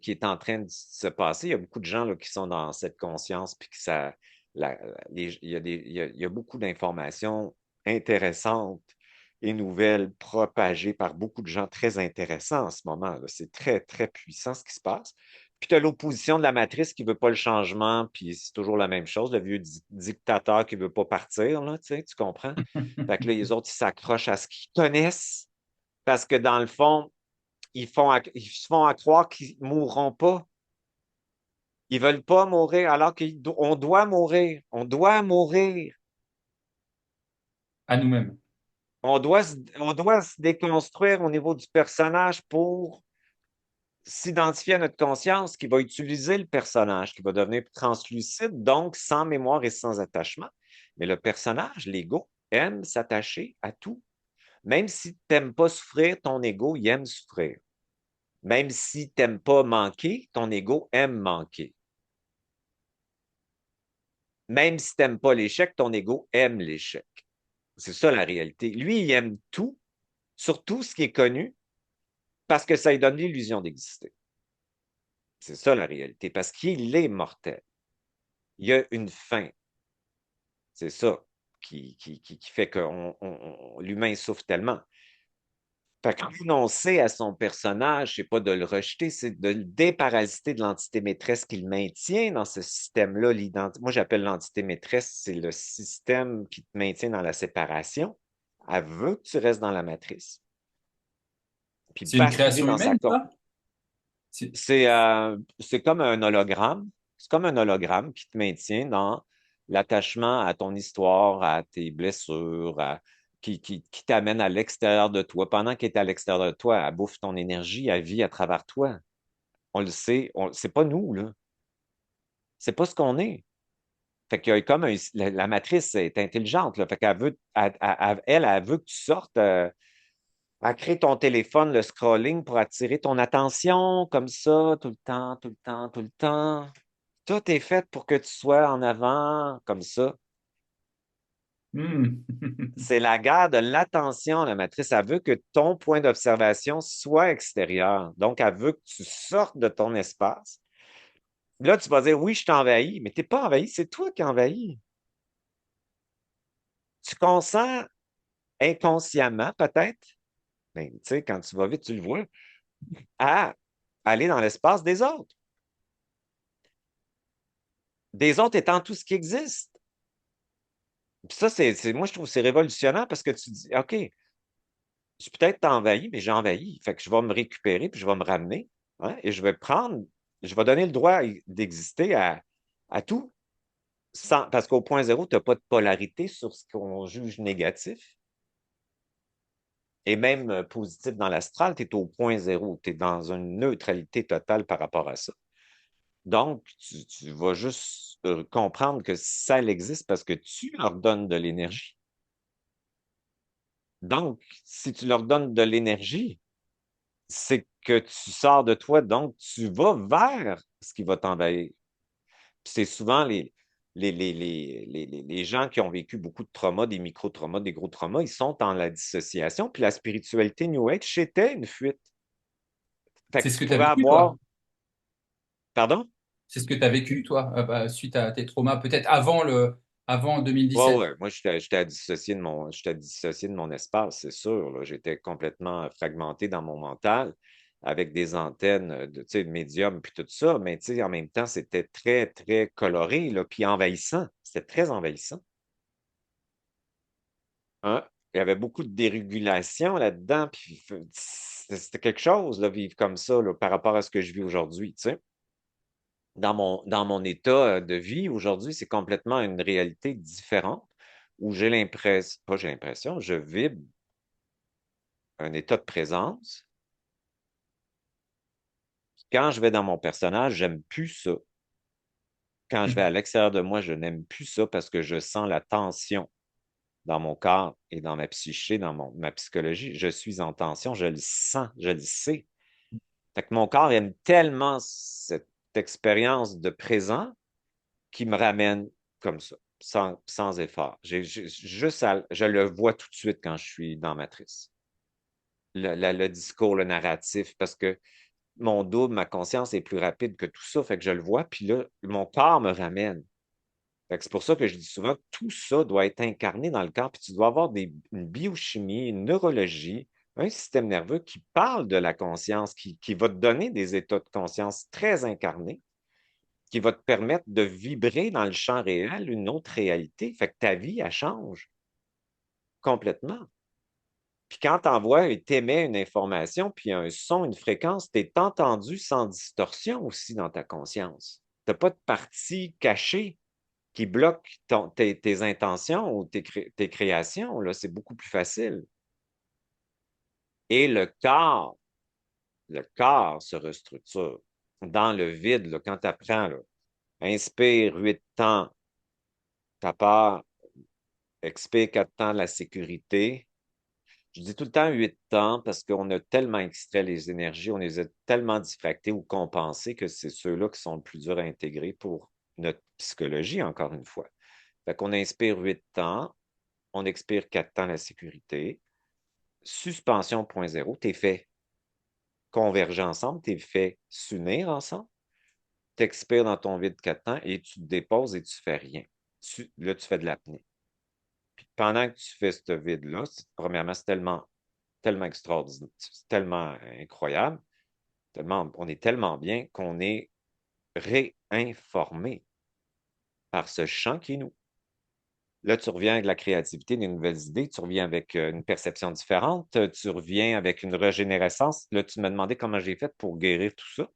B: qui est en train de se passer, il y a beaucoup de gens là, qui sont dans cette conscience, puis que ça, il y a beaucoup d'informations intéressantes et nouvelles propagées par beaucoup de gens très intéressants en ce moment, là. C'est très, très puissant ce qui se passe. Puis tu as l'opposition de la matrice qui ne veut pas le changement, puis c'est toujours la même chose, le vieux dictateur qui ne veut pas partir, là, tu comprends? Fait que là, les autres, ils s'accrochent à ce qu'ils connaissent parce que dans le fond, ils se font à croire qu'ils ne mourront pas. Ils ne veulent pas mourir alors qu'on doit mourir. On doit mourir.
A: À nous-mêmes.
B: On doit se déconstruire au niveau du personnage pour s'identifier à notre conscience qui va utiliser le personnage, qui va devenir translucide, donc sans mémoire et sans attachement. Mais le personnage, l'ego, aime s'attacher à tout. Même si tu n'aimes pas souffrir, ton ego, il aime souffrir. Même si tu n'aimes pas manquer, ton ego aime manquer. Même si tu n'aimes pas l'échec, ton ego aime l'échec. C'est ça la réalité. Lui, il aime tout, surtout ce qui est connu, parce que ça lui donne l'illusion d'exister. C'est ça la réalité, parce qu'il est mortel. Il y a une fin. C'est ça qui fait que l'humain souffre tellement. Fait que renoncer à son personnage, c'est pas de le rejeter, c'est de le déparasiter de l'entité maîtresse qu'il maintient dans ce système-là. Moi, j'appelle l'entité maîtresse, c'est le système qui te maintient dans la séparation. Elle veut que tu restes dans la matrice. Puis
A: C'est une
B: basculer
A: création
B: dans sa...
A: humaine, ça? C'est
B: C'est comme un hologramme. C'est comme un hologramme qui te maintient dans l'attachement à ton histoire, à tes blessures, qui t'amène à l'extérieur de toi. Pendant qu'elle est à l'extérieur de toi, elle bouffe ton énergie, elle vit à travers toi. On le sait, c'est pas nous, là. C'est pas ce qu'on est. Fait qu'il y a comme la matrice est intelligente, là. Fait qu'elle veut, elle veut que tu sortes. À créer ton téléphone, le scrolling pour attirer ton attention comme ça, tout le temps, tout le temps, tout le temps. Tout est fait pour que tu sois en avant comme ça.
A: Hmm.
B: C'est la guerre de l'attention, la matrice. Elle veut que ton point d'observation soit extérieur. Donc, elle veut que tu sortes de ton espace. Là, tu vas dire, oui, je t'envahis, mais tu n'es pas envahi, c'est toi qui envahis. Tu consens inconsciemment, peut-être, mais tu sais, quand tu vas vite, tu le vois, à aller dans l'espace des autres étant tout ce qui existe. Puis ça, moi, je trouve que c'est révolutionnaire parce que tu dis, OK, je suis peut-être envahi, mais j'ai envahi. Fait que je vais me récupérer, puis je vais me ramener, hein, et je vais donner le droit d'exister à tout. Parce qu'au point zéro, tu n'as pas de polarité sur ce qu'on juge négatif. Et même positif dans l'astral, tu es au point zéro. Tu es dans une neutralité totale par rapport à ça. Donc, tu vas juste comprendre que ça existe parce que tu leur donnes de l'énergie. Donc, si tu leur donnes de l'énergie, c'est que tu sors de toi, donc tu vas vers ce qui va t'envahir. C'est souvent les gens qui ont vécu beaucoup de traumas, des micro-traumas, des gros traumas, ils sont en la dissociation. Puis la spiritualité New Age, c'était une fuite. Fait
A: C'est
B: que
A: ce
B: tu
A: que tu as
B: pourrais
A: vécu,
B: avoir.
A: toi?
B: Pardon?
A: C'est ce que tu as vécu, toi, bah, suite à tes traumas, peut-être avant
B: Ouais,
A: 2017.
B: ouais. Moi, j'étais dissocié de mon espace, c'est sûr, là. J'étais complètement fragmenté dans mon mental avec des antennes de, tu sais, de médium puis tout ça. Mais, tu sais, en même temps, c'était très, très coloré, là, puis envahissant. C'était très envahissant. Hein? Il y avait beaucoup de dérégulation là-dedans, puis c'était quelque chose, là, vivre comme ça, là, par rapport à ce que je vis aujourd'hui, tu sais. Dans mon état de vie aujourd'hui, c'est complètement une réalité différente où j'ai l'impression, pas j'ai l'impression, je vibre un état de présence. Quand je vais dans mon personnage, j'aime plus ça. Quand je vais à
A: Mhm.
B: l'extérieur de moi, je n'aime plus ça parce que je sens la tension dans mon corps et dans ma psyché, ma psychologie. Je suis en tension, je le sens, je le sais. Fait que mon corps aime tellement cette expérience de présent qui me ramène comme ça, sans effort. Je le vois tout de suite quand je suis dans Matrice. Le discours, le narratif, parce que mon double, ma conscience est plus rapide que tout ça, fait que je le vois, puis là, mon corps me ramène. Fait que c'est pour ça que je dis souvent, tout ça doit être incarné dans le corps, puis tu dois avoir une biochimie, une neurologie, un système nerveux qui parle de la conscience, qui va te donner des états de conscience très incarnés, qui va te permettre de vibrer dans le champ réel une autre réalité. Fait que ta vie, elle change complètement. Puis quand tu envoies et t'émets une information, puis un son, une fréquence, tu es entendu sans distorsion aussi dans ta conscience. Tu n'as pas de partie cachée qui bloque tes intentions ou tes créations. Là, c'est beaucoup plus facile. Et le corps se restructure dans le vide. Là, quand tu apprends, là, inspire 8 temps, ta part, expire 4 temps de la sécurité. Je dis tout le temps 8 temps parce qu'on a tellement extrait les énergies, on les a tellement diffractées ou compensées que c'est ceux-là qui sont le plus durs à intégrer pour notre psychologie, encore une fois. Fait qu'on inspire 8 temps, on expire 4 temps la sécurité. Suspension point zéro, t'es fait converger ensemble, t'es fait s'unir ensemble, t'expires dans ton vide 4 temps et tu te déposes et tu fais rien. Là, tu fais de l'apnée. Puis pendant que tu fais ce vide-là, premièrement, c'est tellement extraordinaire, c'est tellement incroyable, on est tellement bien qu'on est réinformé par ce champ qui est nous. Là, tu reviens avec de la créativité, des nouvelles idées, tu reviens avec une perception différente, tu reviens avec une régénérescence. Là, tu m'as demandé comment j'ai fait pour guérir tout ça.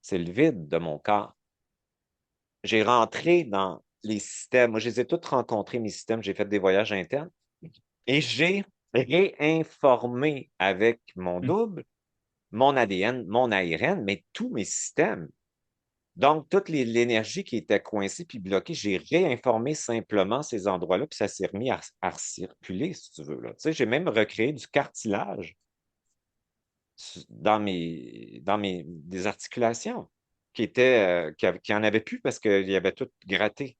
B: C'est le vide de mon corps. J'ai rentré dans les systèmes. Moi, je les ai tous rencontrés, mes systèmes. J'ai fait des voyages internes et j'ai réinformé avec mon
A: Mhm.
B: double, mon ADN, mon ARN, mais tous mes systèmes. Donc, toute l'énergie qui était coincée puis bloquée, j'ai réinformé simplement ces endroits-là, puis ça s'est remis à circuler, si tu veux. Là. Tu sais, j'ai même recréé du cartilage des articulations qui en avaient plus parce qu'il y avait tout gratté.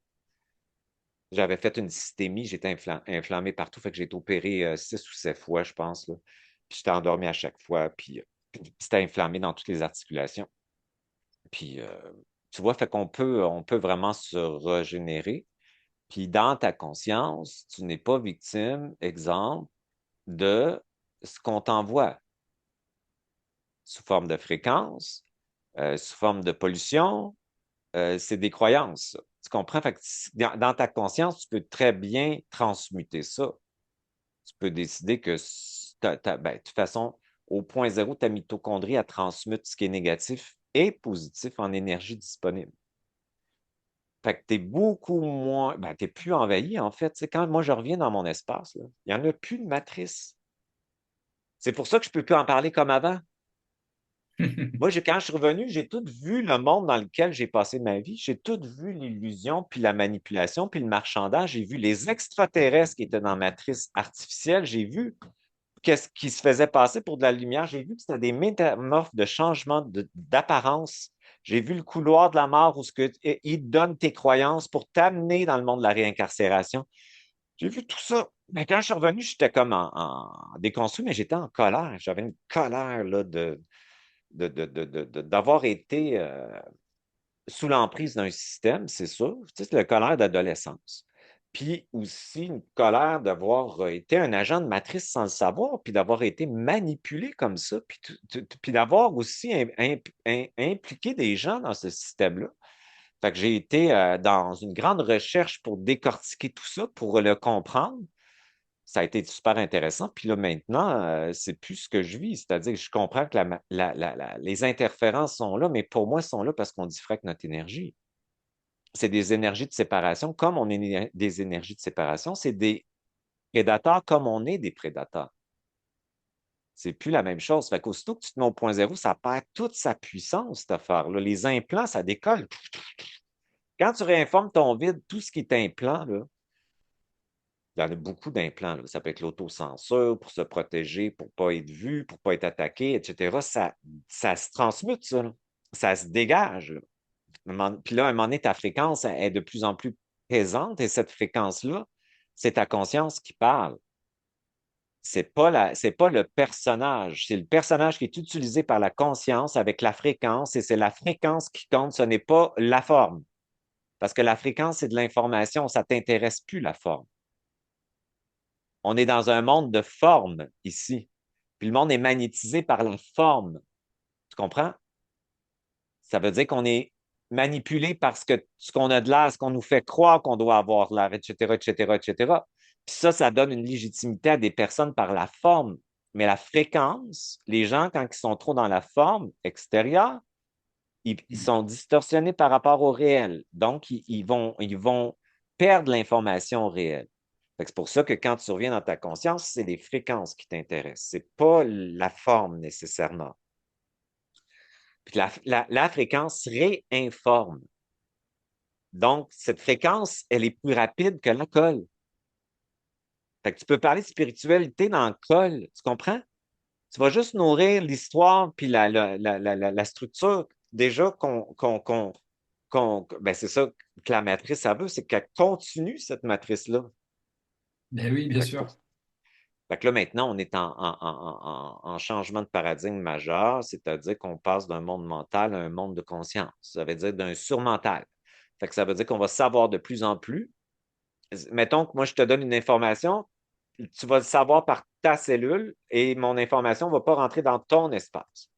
B: J'avais fait une systémie, j'étais inflammé partout, fait que j'ai été opéré 6 ou 7 fois, je pense. Là. Puis j'étais endormi à chaque fois, puis c'était inflammé dans toutes les articulations. Puis, tu vois, fait on peut vraiment se régénérer. Puis, dans ta conscience, tu n'es pas victime, exemple, de ce qu'on t'envoie sous forme de fréquence, sous forme de pollution. C'est des croyances, ça. Tu comprends? Fait que dans ta conscience, tu peux très bien transmuter ça. Tu peux décider que, ben, de toute façon, au point zéro, ta mitochondrie, elle transmute ce qui est négatif et positif en énergie disponible. Fait que t'es beaucoup moins, ben, t'es plus envahi, en fait. Tu sais, quand moi je reviens dans mon espace, là, il n'y en a plus de matrice. C'est pour ça que je peux plus en parler comme avant. Moi, quand je suis revenu, j'ai tout vu le monde dans lequel j'ai passé ma vie. J'ai tout vu l'illusion, puis la manipulation, puis le marchandage. J'ai vu les extraterrestres qui étaient dans la matrice artificielle. J'ai vu qu'est-ce qui se faisait passer pour de la lumière. J'ai vu que c'était des métamorphes de changement d'apparence. J'ai vu le couloir de la mort où il te donne tes croyances pour t'amener dans le monde de la réincarcération. J'ai vu tout ça. Mais quand je suis revenu, j'étais comme en déconstruit, mais j'étais en colère. J'avais une colère là, d'avoir été sous l'emprise d'un système, c'est sûr. Tu sais, c'est la colère d'adolescence. Puis aussi une colère d'avoir été un agent de matrice sans le savoir, puis d'avoir été manipulé comme ça, puis d'avoir aussi impliqué des gens dans ce système-là. Fait que j'ai été dans une grande recherche pour décortiquer tout ça, pour le comprendre. Ça a été super intéressant. Puis là, maintenant, c'est plus ce que je vis. C'est-à-dire que je comprends que les interférences sont là, mais pour moi, elles sont là parce qu'on diffracte notre énergie. C'est des énergies de séparation. Comme on est des énergies de séparation, c'est des prédateurs comme on est des prédateurs. C'est plus la même chose. Fait qu'aussitôt que tu te mets au point zéro, ça perd toute sa puissance, cette affaire-là. Les implants, ça décolle. Quand tu réinformes ton vide, tout ce qui est implant, là, il y en a beaucoup d'implants, là. Ça peut être l'autocensure pour se protéger, pour ne pas être vu, pour ne pas être attaqué, etc. Ça se transmute, ça, là. Ça se dégage, là. Puis là, à un moment donné, ta fréquence est de plus en plus présente et cette fréquence-là, c'est ta conscience qui parle. C'est pas le personnage. C'est le personnage qui est utilisé par la conscience avec la fréquence et c'est la fréquence qui compte, ce n'est pas la forme. Parce que la fréquence, c'est de l'information, ça ne t'intéresse plus la forme. On est dans un monde de forme ici. Puis le monde est magnétisé par la forme. Tu comprends? Ça veut dire qu'on est manipulé parce que ce qu'on a de l'air, ce qu'on nous fait croire qu'on doit avoir l'air, etc., etc., etc. Puis ça donne une légitimité à des personnes par la forme. Mais la fréquence, les gens, quand ils sont trop dans la forme extérieure, ils sont distorsionnés par rapport au réel. Donc, ils vont perdre l'information réelle. C'est pour ça que quand tu reviens dans ta conscience, c'est les fréquences qui t'intéressent. C'est pas la forme nécessairement. Puis la fréquence réinforme. Donc, cette fréquence, elle est plus rapide que la colle. Fait que tu peux parler de spiritualité dans le col, tu comprends? Tu vas juste nourrir l'histoire puis la structure. Déjà ben c'est ça que la matrice, ça veut, c'est qu'elle continue cette matrice-là.
A: Ben oui, bien
B: Fait que, pour-
A: sûr.
B: fait que là, maintenant, on est en changement de paradigme majeur, c'est-à-dire qu'on passe d'un monde mental à un monde de conscience. Ça veut dire d'un surmental. Fait que ça veut dire qu'on va savoir de plus en plus. Mettons que moi, je te donne une information, tu vas le savoir par ta cellule et mon information ne va pas rentrer dans ton espace.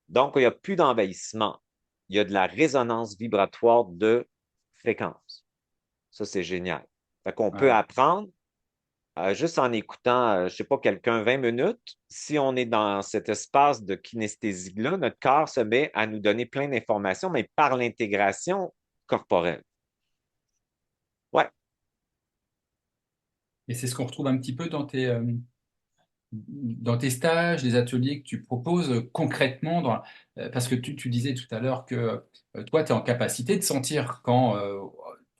B: Donc, il n'y a plus d'envahissement. Il y a de la résonance vibratoire de fréquence. Ça, c'est génial. Fait qu'on peut
A: Ouais.
B: apprendre juste en écoutant, je ne sais pas, quelqu'un 20 minutes. Si on est dans cet espace de kinesthésie-là, notre corps se met à nous donner plein d'informations, mais par l'intégration corporelle. Ouais,
A: Et c'est ce qu'on retrouve un petit peu dans tes stages, les ateliers que tu proposes concrètement, parce que tu disais tout à l'heure que toi, tu es en capacité de sentir quand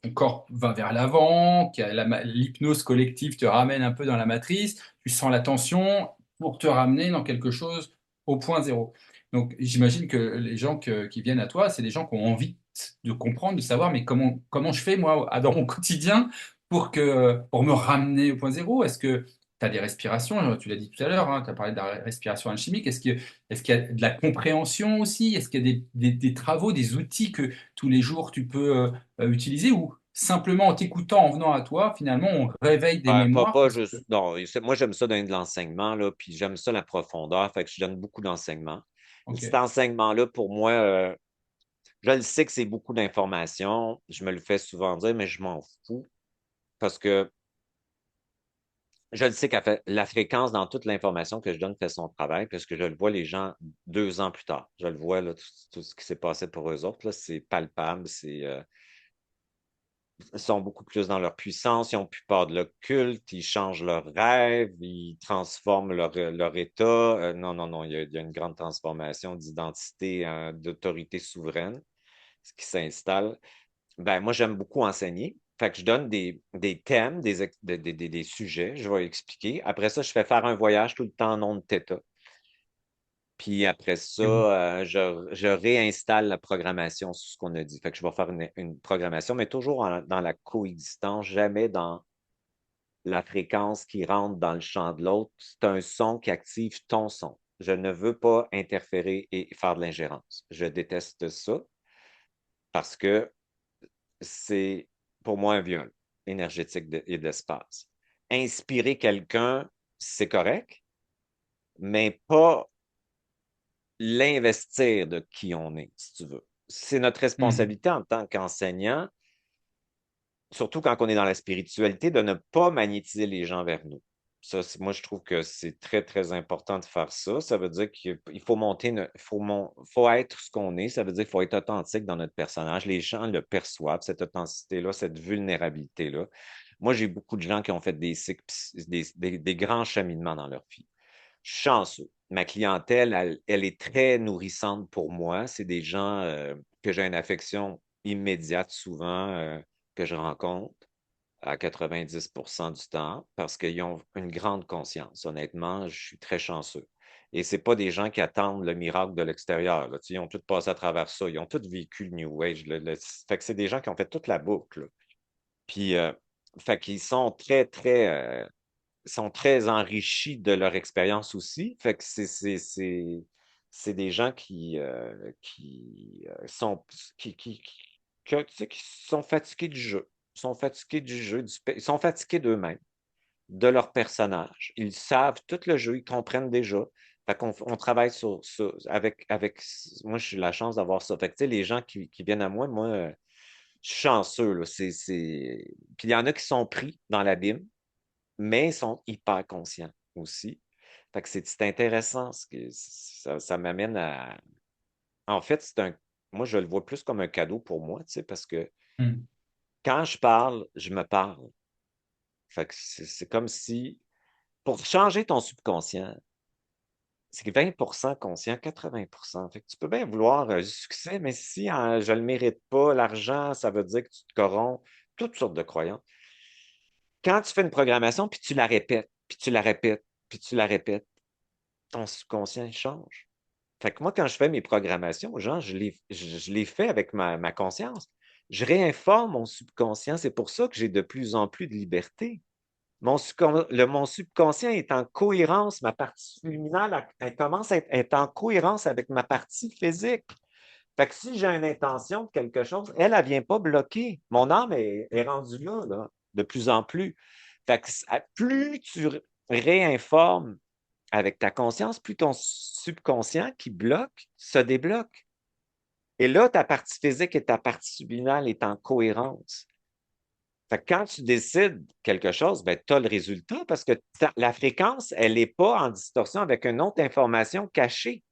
A: ton corps va vers l'avant, que l'hypnose collective te ramène un peu dans la matrice, tu sens la tension pour te ramener dans quelque chose au point zéro. Donc j'imagine que les gens qui viennent à toi, c'est des gens qui ont envie de comprendre, de savoir, mais comment je fais moi dans mon quotidien pour me ramener au point zéro? Est-ce que tu as des respirations, tu l'as dit tout à l'heure, tu as parlé de la respiration alchimique. Est-ce qu'il y a de la compréhension aussi? Est-ce qu'il y a des travaux, des outils que tous les jours tu peux utiliser ou simplement en t'écoutant, en venant à toi, finalement, on réveille des mémoires
B: pas
A: parce que...
B: juste. Non, moi, j'aime ça donner de l'enseignement, là, puis j'aime ça la profondeur, fait que je donne beaucoup d'enseignement. Cet
A: Ok.
B: enseignement-là, pour moi, je le sais que c'est beaucoup d'informations. Je me le fais souvent dire, mais je m'en fous parce que je le sais la fréquence dans toute l'information que je donne fait son travail parce que je le vois les gens 2 ans plus tard. Je le vois, là, tout ce qui s'est passé pour eux autres, là, c'est palpable, sont beaucoup plus dans leur puissance, ils ont plus peur de l'occulte, ils changent leurs rêves, ils transforment leur état. Non, non, non, il y a une grande transformation d'identité, d'autorité souveraine, ce qui s'installe. Ben, moi, j'aime beaucoup enseigner. Fait que je donne des thèmes, des sujets, je vais expliquer. Après ça, je fais faire un voyage tout le temps en ondes Theta. Puis après ça, je réinstalle la programmation sur ce qu'on a dit. Fait que je vais faire une programmation, mais toujours dans la coexistence, jamais dans la fréquence qui rentre dans le champ de l'autre. C'est un son qui active ton son. Je ne veux pas interférer et faire de l'ingérence. Je déteste ça parce que c'est pour moi un viol énergétique et d'espace. Inspirer quelqu'un, c'est correct, mais pas l'investir de qui on est, si tu veux. C'est notre
A: Mhm.
B: responsabilité en tant qu'enseignant, surtout quand on est dans la spiritualité, de ne pas magnétiser les gens vers nous. Ça, moi, je trouve que c'est très, très important de faire ça. Ça veut dire qu'il faut monter, faut être ce qu'on est. Ça veut dire qu'il faut être authentique dans notre personnage. Les gens le perçoivent, cette authenticité-là, cette vulnérabilité-là. Moi, j'ai beaucoup de gens qui ont fait des cycles, des grands cheminements dans leur vie. Je suis chanceux. Ma clientèle, elle est très nourrissante pour moi. C'est des gens que j'ai une affection immédiate souvent, que je rencontre à 90% du temps parce qu'ils ont une grande conscience. Honnêtement, je suis très chanceux. Et c'est pas des gens qui attendent le miracle de l'extérieur, là. Tu sais, ils ont tous passé à travers ça. Ils ont tous vécu le New Age. Fait que c'est des gens qui ont fait toute la boucle, là. Puis, fait qu'ils sont sont très enrichis de leur expérience aussi. Fait que c'est des gens qui sont tu sais, qui sont fatigués du jeu. Ils sont fatigués du jeu, ils sont fatigués d'eux-mêmes, de leur personnage. Ils savent tout le jeu, ils comprennent déjà. Fait qu'on on travaille avec. Moi, j'ai la chance d'avoir ça. Fait que, tu sais, les gens qui viennent à moi, je suis chanceux, là. Puis il y en a qui sont pris dans l'abîme, mais ils sont hyper conscients aussi. Fait que c'est intéressant. Ça m'amène à. En fait, moi, je le vois plus comme un cadeau pour moi, tu sais, parce que
A: Mhm.
B: quand je parle, je me parle. Fait que c'est comme si, pour changer ton subconscient, c'est 20% conscient, 80%. Fait que tu peux bien vouloir du succès, mais si je ne le mérite pas, l'argent, ça veut dire que tu te corromps, toutes sortes de croyances. Quand tu fais une programmation, puis tu la répètes, puis tu la répètes, puis tu la répètes, ton subconscient il change. Fait que moi, quand je fais mes programmations aux gens, je les fais avec ma conscience. Je réinforme mon subconscient. C'est pour ça que j'ai de plus en plus de liberté. Mon subconscient est en cohérence. Ma partie subliminale, elle commence à être en cohérence avec ma partie physique. Fait que si j'ai une intention de quelque chose, elle ne vient pas bloquer. Mon âme est rendue là, de plus en plus. Fait que plus tu réinformes avec ta conscience, plus ton subconscient qui bloque se débloque. Et là, ta partie physique et ta partie subliminale est en cohérence. Fait que quand tu décides quelque chose, ben, tu as le résultat parce que la fréquence, elle n'est pas en distorsion avec une autre information cachée.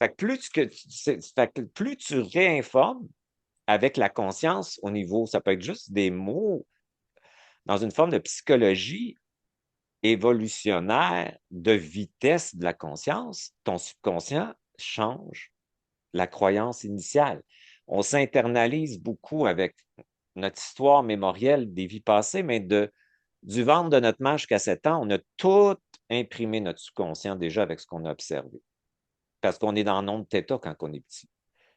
B: Fait que fait que plus tu réinformes avec la conscience au niveau, ça peut être juste des mots dans une forme de psychologie évolutionnaire de vitesse de la conscience, ton subconscient change la croyance initiale. On s'internalise beaucoup avec notre histoire mémorielle des vies passées, mais du ventre de notre mère jusqu'à 7 ans, on a tout imprimé notre subconscient déjà avec ce qu'on a observé. Parce qu'on est dans l'onde θ quand on est petit.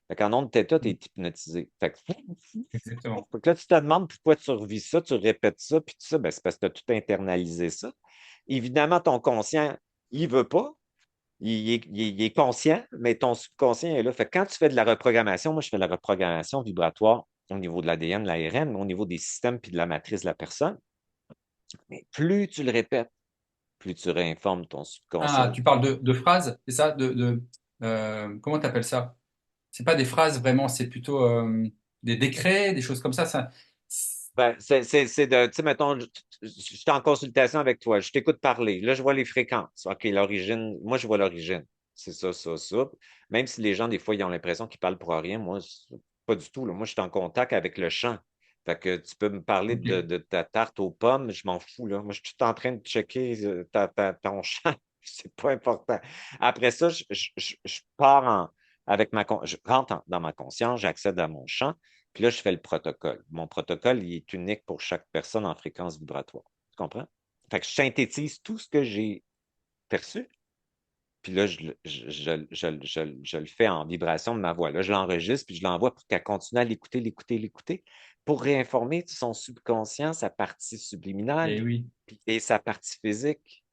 B: Fait qu'en onde θ, tu es hypnotisé.
A: Exactement.
B: Fait que là, tu te demandes pourquoi tu revis ça, tu répètes ça, puis tout ça, ben, c'est parce que tu as tout internalisé ça. Évidemment, ton conscient, il veut pas. Il est conscient, mais ton subconscient est là. Fait que quand tu fais de la reprogrammation, moi, je fais de la reprogrammation vibratoire au niveau de l'ADN, de l'ARN, mais au niveau des systèmes puis de la matrice de la personne. Mais plus tu le répètes, plus tu réinformes ton
A: Ah,
B: subconscient.
A: tu parles de phrases, c'est ça? Comment tu appelles ça? C'est pas des phrases vraiment, c'est plutôt des décrets, des choses comme ça.
B: Ben, tu sais, mettons, je suis en consultation avec toi, je t'écoute parler. Là, je vois les fréquences. OK, l'origine, moi, je vois l'origine. C'est ça, ça, ça. Même si les gens, des fois, ils ont l'impression qu'ils parlent pour rien, moi, pas du tout, là. Moi, je suis en contact avec le champ. Fait que tu peux me parler
A: Ok.
B: de ta tarte aux pommes, je m'en fous, là. Moi, je suis tout en train de checker ton champ. C'est pas important. Après ça, je pars je rentre dans ma conscience, j'accède à mon champ, puis là, je fais le protocole. Mon protocole, il est unique pour chaque personne en fréquence vibratoire. Tu comprends? Fait que je synthétise tout ce que j'ai perçu, puis là, je le fais en vibration de ma voix. Là, je l'enregistre, puis je l'envoie pour qu'elle continue à l'écouter, l'écouter, l'écouter, pour réinformer son subconscient, sa partie subliminale
A: Et oui.
B: et sa partie physique.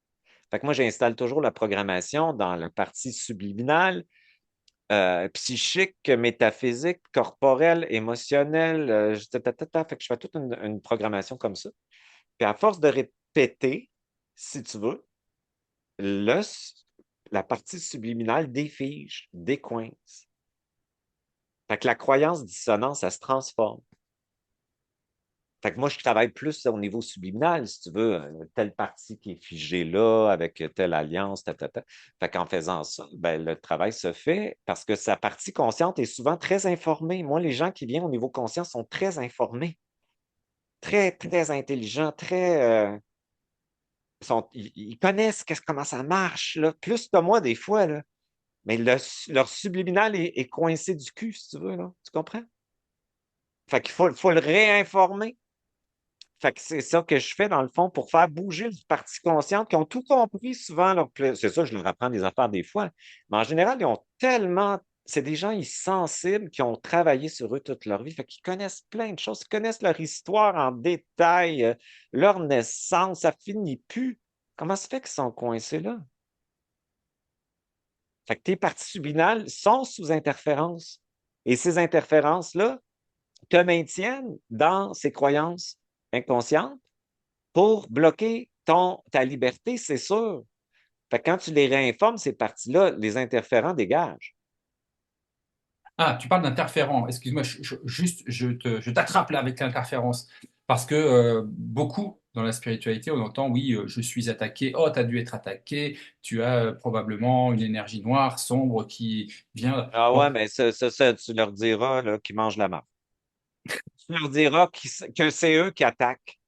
B: Fait que moi, j'installe toujours la programmation dans la partie subliminale, psychique, métaphysique, corporelle, émotionnelle. Fait que je fais toute une programmation comme ça. Puis à force de répéter, si tu veux, le, la partie subliminale défige, décoince. Fait que la croyance dissonante, ça se transforme. Fait que moi, je travaille plus au niveau subliminal, si tu veux, telle partie qui est figée là, avec telle alliance, ta. Fait qu'en faisant ça, ben, le travail se fait parce que sa partie consciente est souvent très informée. Moi, les gens qui viennent au niveau conscient sont très informés, très, très intelligents, ils connaissent comment ça marche, là. Plus que moi, des fois, là. Mais leur subliminal est coincé du cul, si tu veux, là. Tu comprends? Fait qu'il faut le réinformer. Fait que c'est ça que je fais, dans le fond, pour faire bouger les parties conscientes qui ont tout compris souvent. C'est ça, je leur apprends des affaires des fois. Mais en général, ils ont tellement. C'est des gens sensibles qui ont travaillé sur eux toute leur vie. Fait qu'ils connaissent plein de choses. Ils connaissent leur histoire en détail, leur naissance. Ça finit plus. Comment se fait qu'ils sont coincés là? Fait que tes parties subliminales sont sous interférence. Et ces interférences-là te maintiennent dans ces croyances inconscientes pour bloquer ta liberté, c'est sûr. Fait que quand tu les réinformes, ces parties-là, les interférents dégagent.
A: Ah, tu parles d'interférent. Excuse-moi, juste, je t'attrape là avec l'interférence. Parce que beaucoup dans la spiritualité, on entend, oui, je suis attaqué. Oh, tu as dû être attaqué. Tu as probablement une énergie noire, sombre qui vient.
B: Ah
A: Bon,
B: ouais, mais ça, tu leur diras là, qu'ils mangent la marde. Tu leur diras que c'est eux qui attaquent,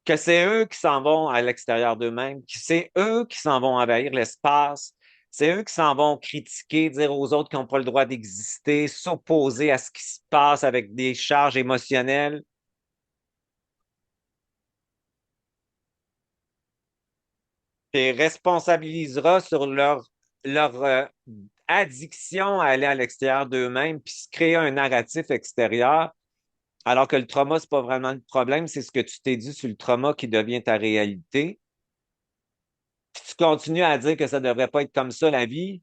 B: que c'est eux qui s'en vont à l'extérieur d'eux-mêmes, que c'est eux qui s'en vont envahir l'espace, c'est eux qui s'en vont critiquer, dire aux autres qu'ils n'ont pas le droit d'exister, s'opposer à ce qui se passe avec des charges émotionnelles. Tu responsabiliseras sur leur addiction à aller à l'extérieur d'eux-mêmes, puis se créer un narratif extérieur, alors que le trauma, c'est pas vraiment le problème, c'est ce que tu t'es dit sur le trauma qui devient ta réalité. Puis tu continues à dire que ça devrait pas être comme ça, la vie,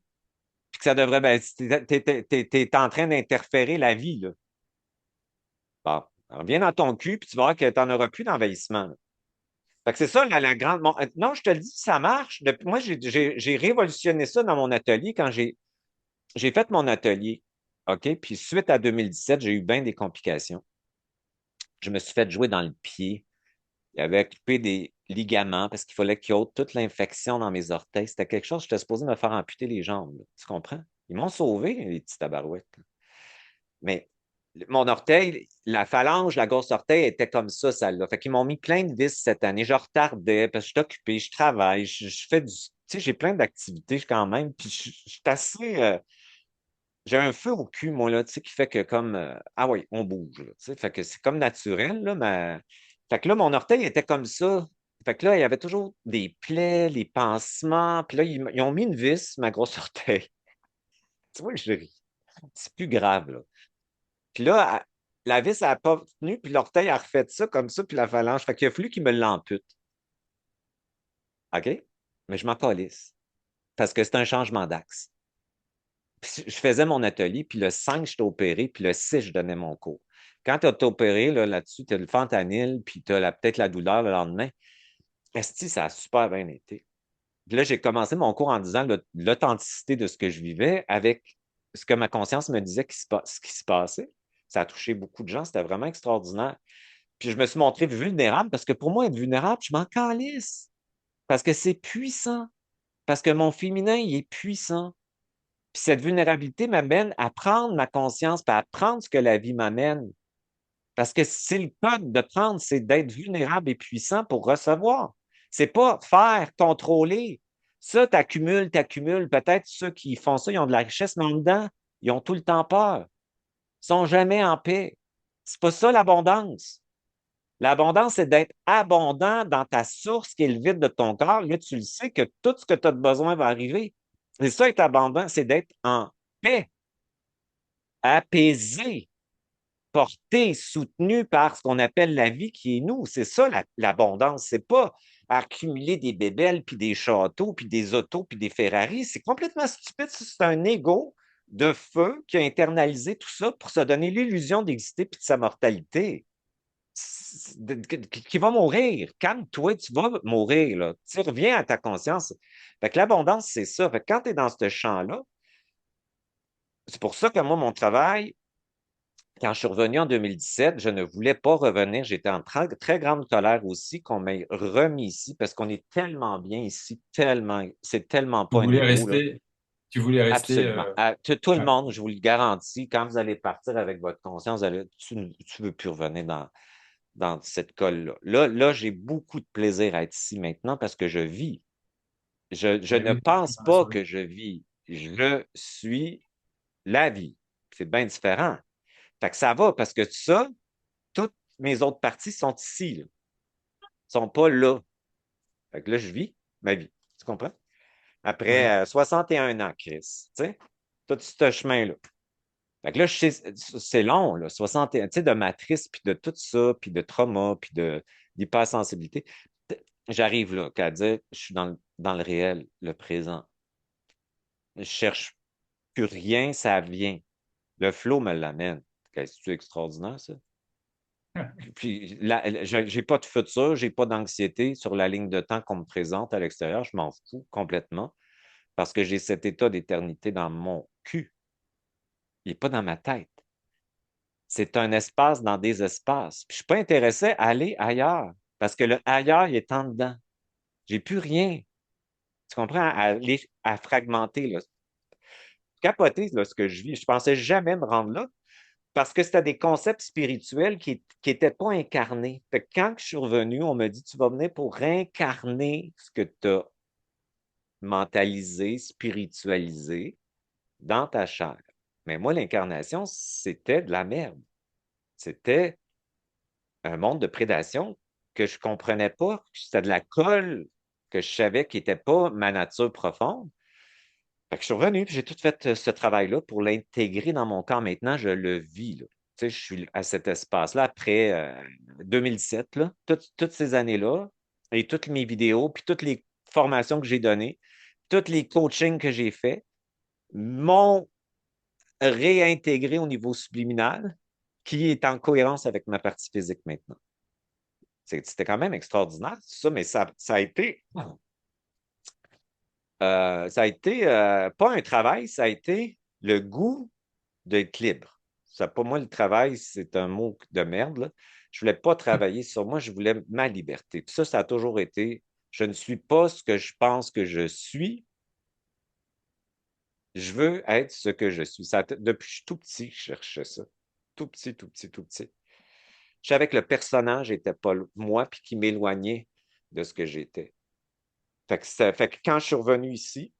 B: puis que ça devrait, ben, t'es en train d'interférer la vie, là. Bon, reviens dans ton cul, puis tu vas voir que t'en auras plus d'envahissement, là. Fait que c'est ça, la grande. Non, je te le dis, ça marche. Moi, j'ai révolutionné ça dans mon atelier quand j'ai fait mon atelier. OK? Puis suite à 2017, j'ai eu bien des complications. Je me suis fait jouer dans le pied. Il avait occupé des ligaments parce qu'il fallait qu'il ôte toute l'infection dans mes orteils. C'était quelque chose, j'étais supposé me faire amputer les jambes, là. Tu comprends? Ils m'ont sauvé, les petits tabarouettes, là. Mais mon orteil, la phalange, la grosse orteil était comme ça là. Fait qu'ils m'ont mis plein de vis cette année. Je retardais parce que je suis occupé, je travaille, je fais du. Tu sais, j'ai plein d'activités quand même. Puis je suis assez. J'ai un feu au cul, moi, là, tu sais, qui fait que comme. Ah oui, on bouge, là, tu sais. Fait que c'est comme naturel, là, mais. Fait que là, mon orteil était comme ça. Fait que là, il y avait toujours des plaies, les pansements. Puis là, ils ont mis une vis, ma grosse orteil. Tu vois, je ris. C'est plus grave, là. Puis là, la vis, elle n'a pas tenu, puis l'orteil a refait ça comme ça, puis la phalange. Fait qu'il a fallu qu'il me l'ampute. OK? Mais je m'en calisse. Parce que c'est un changement d'axe. Puis je faisais mon atelier, puis le 5, j'étais opéré, puis le 6, je donnais mon cours. Quand tu as opéré, là-dessus, tu as le fentanyl, puis tu as peut-être la douleur le lendemain. Esti, ça a super bien été. Puis là, j'ai commencé mon cours en disant l'authenticité de ce que je vivais avec ce que ma conscience me disait ce qui se passait. Ça a touché beaucoup de gens, c'était vraiment extraordinaire. Puis je me suis montré vulnérable parce que pour moi, être vulnérable, je m'en calisse. Parce que c'est puissant. Parce que mon féminin, il est puissant. Puis cette vulnérabilité m'amène à prendre ma conscience, puis à prendre ce que la vie m'amène. Parce que c'est le code de prendre, c'est d'être vulnérable et puissant pour recevoir. C'est pas faire, contrôler. Ça, t'accumules, t'accumules. Peut-être ceux qui font ça, ils ont de la richesse, mais en dedans, ils ont tout le temps peur. Ils sont jamais en paix. C'est pas ça l'abondance. L'abondance, c'est d'être abondant dans ta source qui est le vide de ton corps. Là, tu le sais que tout ce que tu as de besoin va arriver. C'est ça, être abondant, c'est d'être en paix, apaisé, porté, soutenu par ce qu'on appelle la vie qui est nous. C'est ça, l'abondance. C'est pas accumuler des bébelles, puis des châteaux, puis des autos, puis des Ferrari. C'est complètement stupide. C'est un ego de feu qui a internalisé tout ça pour se donner l'illusion d'exister puis de sa mortalité. Qui va mourir. Calme-toi, tu vas mourir. Là. Tu reviens à ta conscience. Fait que l'abondance, c'est ça. Fait que quand tu es dans ce champ-là, c'est pour ça que moi, mon travail, quand je suis revenu en 2017, je ne voulais pas revenir. J'étais en très, très grande colère aussi qu'on m'ait remis ici parce qu'on est tellement bien ici, tellement, c'est tellement
A: Tu
B: pas un
A: voulais
B: ego, là.
A: rester, tu voulais rester.
B: Absolument. Tout le
A: Ouais.
B: monde, je vous le garantis, quand vous allez partir avec votre conscience, tu ne veux plus revenir dans cette colle-là. Là, j'ai beaucoup de plaisir à être ici maintenant parce que je vis. Je
A: Eh
B: ne
A: oui,
B: pense
A: ça m'a
B: pas
A: rassuré.
B: que je vis. Je suis la vie. C'est bien différent. Fait que ça va parce que ça, toutes mes autres parties sont ici, là. Sont pas là. Fait que là, je vis ma vie. Tu comprends?
A: Oui.
B: Après 61 ans, Chris. Tu sais, tout ce chemin-là. Fait que là, c'est long, là, 61, tu sais, de matrice, puis de tout ça, puis de trauma, puis d'hypersensibilité. J'arrive là, qu'à dire, je suis dans le réel, le présent. Je cherche plus rien, ça vient. Le flow me l'amène. C'est extraordinaire, ça. Puis là, j'ai pas de futur, j'ai pas d'anxiété sur la ligne de temps qu'on me présente à l'extérieur. Je m'en fous complètement parce que j'ai cet état d'éternité dans mon cul. Il n'est pas dans ma tête. C'est un espace dans des espaces. Puis je suis pas intéressé à aller ailleurs parce que le ailleurs, il est en dedans. J'ai plus rien. Tu comprends? À fragmenter, là. Capoter, là, ce que je vis. Je pensais jamais me rendre là parce que c'était des concepts spirituels qui étaient pas incarnés. Fait que quand je suis revenu, on me dit, tu vas venir pour réincarner ce que tu as mentalisé, spiritualisé dans ta chair. Mais moi, l'incarnation, c'était de la merde. C'était un monde de prédation que je comprenais pas. C'était de la colle que je savais qui n'était pas ma nature profonde. Fait que je suis revenu, puis j'ai tout fait ce travail-là pour l'intégrer dans mon corps. Maintenant, je le vis, là. Tu sais, je suis à cet espace-là après 2017, là, toutes ces années-là, et toutes mes vidéos, puis toutes les formations que j'ai données, tous les coachings que j'ai faits, m'ont réintégré au niveau subliminal, qui est en cohérence avec ma partie physique maintenant. C'était quand même extraordinaire, ça, mais ça a été pas un travail, ça a été le goût d'être libre. Ça, pour moi, le travail, c'est un mot de merde, là. Je voulais pas travailler sur moi, je voulais ma liberté. Puis ça a toujours été, je ne suis pas ce que je pense que je suis, je veux être ce que je suis. Depuis que je suis tout petit, je cherchais ça. Tout petit, tout petit, tout petit. Je savais que le personnage n'était pas moi, puis qui m'éloignait de ce que j'étais. Fait que quand je suis revenu ici,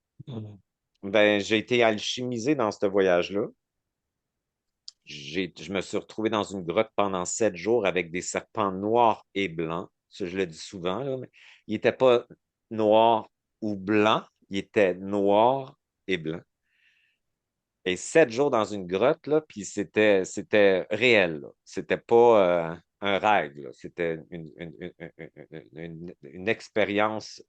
B: ben, j'ai été alchimisé dans ce voyage-là. Je me suis retrouvé dans une grotte pendant 7 jours avec des serpents noirs et blancs. Ça, je le dis souvent, là, mais il n'était pas noir ou blanc, il était noir et blanc. Et 7 jours dans une grotte, là, puis c'était réel, là. C'était pas un rêve, là. C'était une expérience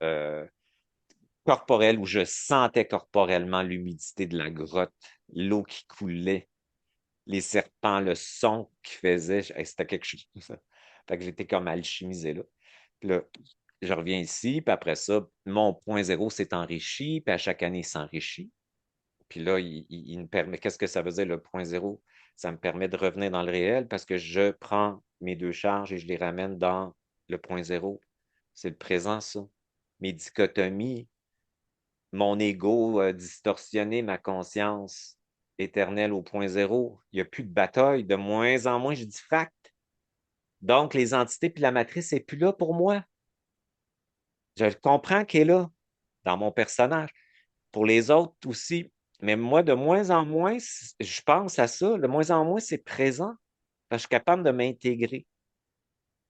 B: corporelle où je sentais corporellement l'humidité de la grotte, l'eau qui coulait, les serpents, le son qu'ils faisaient. Hey, c'était quelque chose. Fait que j'étais comme alchimisé là. Puis là, je reviens ici, puis après ça, mon point zéro s'est enrichi, puis à chaque année, il s'enrichit. Puis là, il me permet, qu'est-ce que ça faisait le point zéro? Ça me permet de revenir dans le réel parce que je prends mes deux charges et je les ramène dans le point zéro. C'est le présent, ça. Mes dichotomies, mon ego distorsionné, ma conscience éternelle au point zéro. Il n'y a plus de bataille. De moins en moins, je diffracte. Donc, les entités puis la matrice n'est plus là pour moi. Je comprends qu'elle est là dans mon personnage. Pour les autres aussi. Mais moi, de moins en moins, je pense à ça. De moins en moins, c'est présent. Parce que je suis capable de m'intégrer.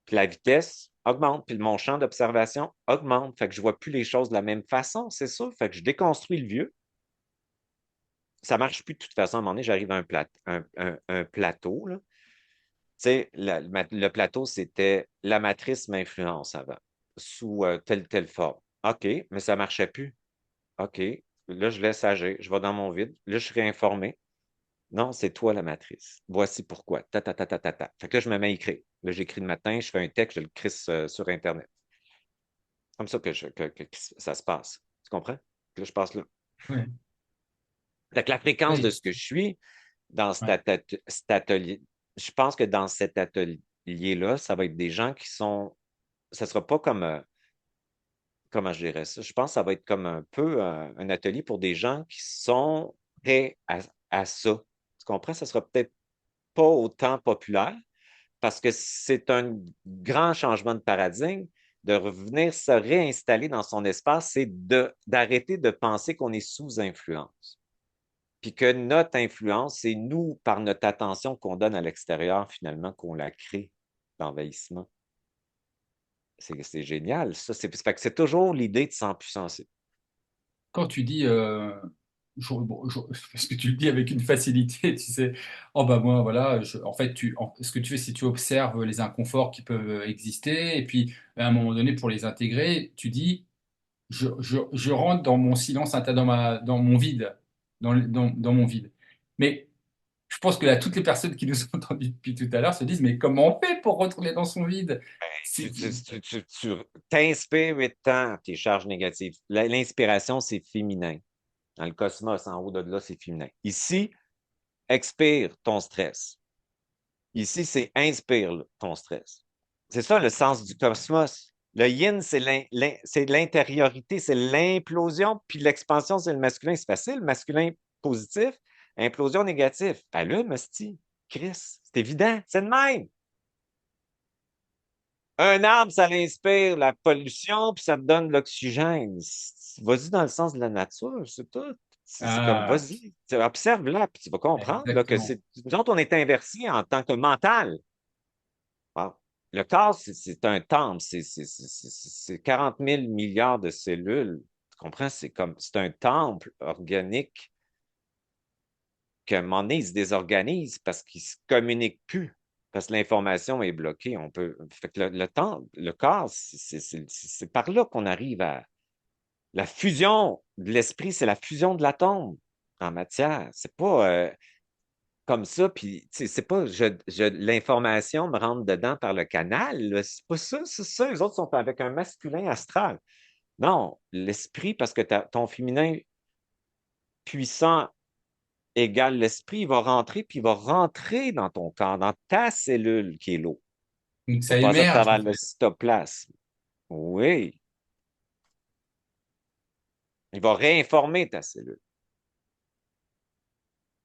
B: Puis la vitesse augmente, puis mon champ d'observation augmente. Fait que je ne vois plus les choses de la même façon, c'est ça. Fait que je déconstruis le vieux. Ça ne marche plus de toute façon. À un moment donné, j'arrive à un plateau. Là. Tu sais, le plateau, c'était la matrice m'influence avant, sous telle forme. OK, mais ça ne marchait plus. OK, là, je laisse agir. Je vais dans mon vide. Là, je suis réinformé. Non, c'est toi la matrice. Voici pourquoi. Ta, ta, ta, ta, ta, ta. Fait que là, je me mets à écrire. Là, j'écris le matin, je fais un texte, je le crisse sur Internet. Comme ça que ça se passe. Tu comprends? Puis là, je passe là.
A: Ouais.
B: Fait que la fréquence de
A: Oui,
B: ce que je suis dans
A: ouais.
B: cet atelier, je pense que dans cet atelier-là, ça va être des gens qui sont. Ça sera pas comme. Comment je dirais ça? Je pense que ça va être comme un peu un atelier pour des gens qui sont prêts à ça. Tu comprends? Ça sera peut-être pas autant populaire parce que c'est un grand changement de paradigme de revenir se réinstaller dans son espace, c'est d'arrêter de penser qu'on est sous influence. Puis que notre influence, c'est nous, par notre attention qu'on donne à l'extérieur, finalement, qu'on la crée, l'envahissement. C'est génial, ça. Fait que c'est toujours l'idée de s'empuissancer.
A: Quand tu dis, parce que tu le dis avec une facilité, tu sais, oh bah moi voilà, en fait, ce que tu fais, c'est que tu observes les inconforts qui peuvent exister, et puis à un moment donné, pour les intégrer, tu dis, je rentre dans mon silence, dans mon vide, dans mon vide. Mais je pense que là, toutes les personnes qui nous ont entendus depuis tout à l'heure se disent, mais comment on fait pour retourner dans son vide?
B: Tu,
A: C'est-
B: tu, tu, tu t'inspires 8 ans tes charges négatives. L'inspiration, c'est féminin. Dans le cosmos, en haut de là, c'est féminin. Ici, expire ton stress. Ici, c'est inspire ton stress. C'est ça le sens du cosmos. Le yin, c'est l'intériorité, c'est l'implosion, puis l'expansion, c'est le masculin. C'est facile, masculin positif, implosion négatif. Allume, hostie. Chris, c'est évident, c'est le même. Un arbre, ça inspire la pollution, puis ça te donne de l'oxygène. Vas-y dans le sens de la nature, c'est tout. C'est comme,
A: Ah,
B: vas-y, observe là, puis tu vas comprendre là, que
A: exactement.
B: c'est. Nous autres, on est inversés en tant que mental. Bon. Le corps, c'est un temple, c'est 40 000 milliards de cellules. Tu comprends? C'est un temple organique qu'à un moment donné, il se désorganise parce qu'il ne se communique plus, parce que l'information est bloquée. Fait que le corps, c'est par là qu'on arrive à. La fusion de l'esprit, c'est la fusion de l'atome en matière. C'est pas comme ça, puis c'est pas l'information me rentre dedans par le canal. Là. C'est pas ça, c'est ça. Les autres sont avec un masculin astral. Non, l'esprit, parce que ton féminin puissant égale l'esprit, il va rentrer, puis il va rentrer dans ton corps, dans ta cellule qui est l'eau.
A: Donc
B: Il va
A: ça
B: passer à
A: émerge en
B: travers le
A: fait.
B: cytoplasme. Oui, il va réinformer ta cellule.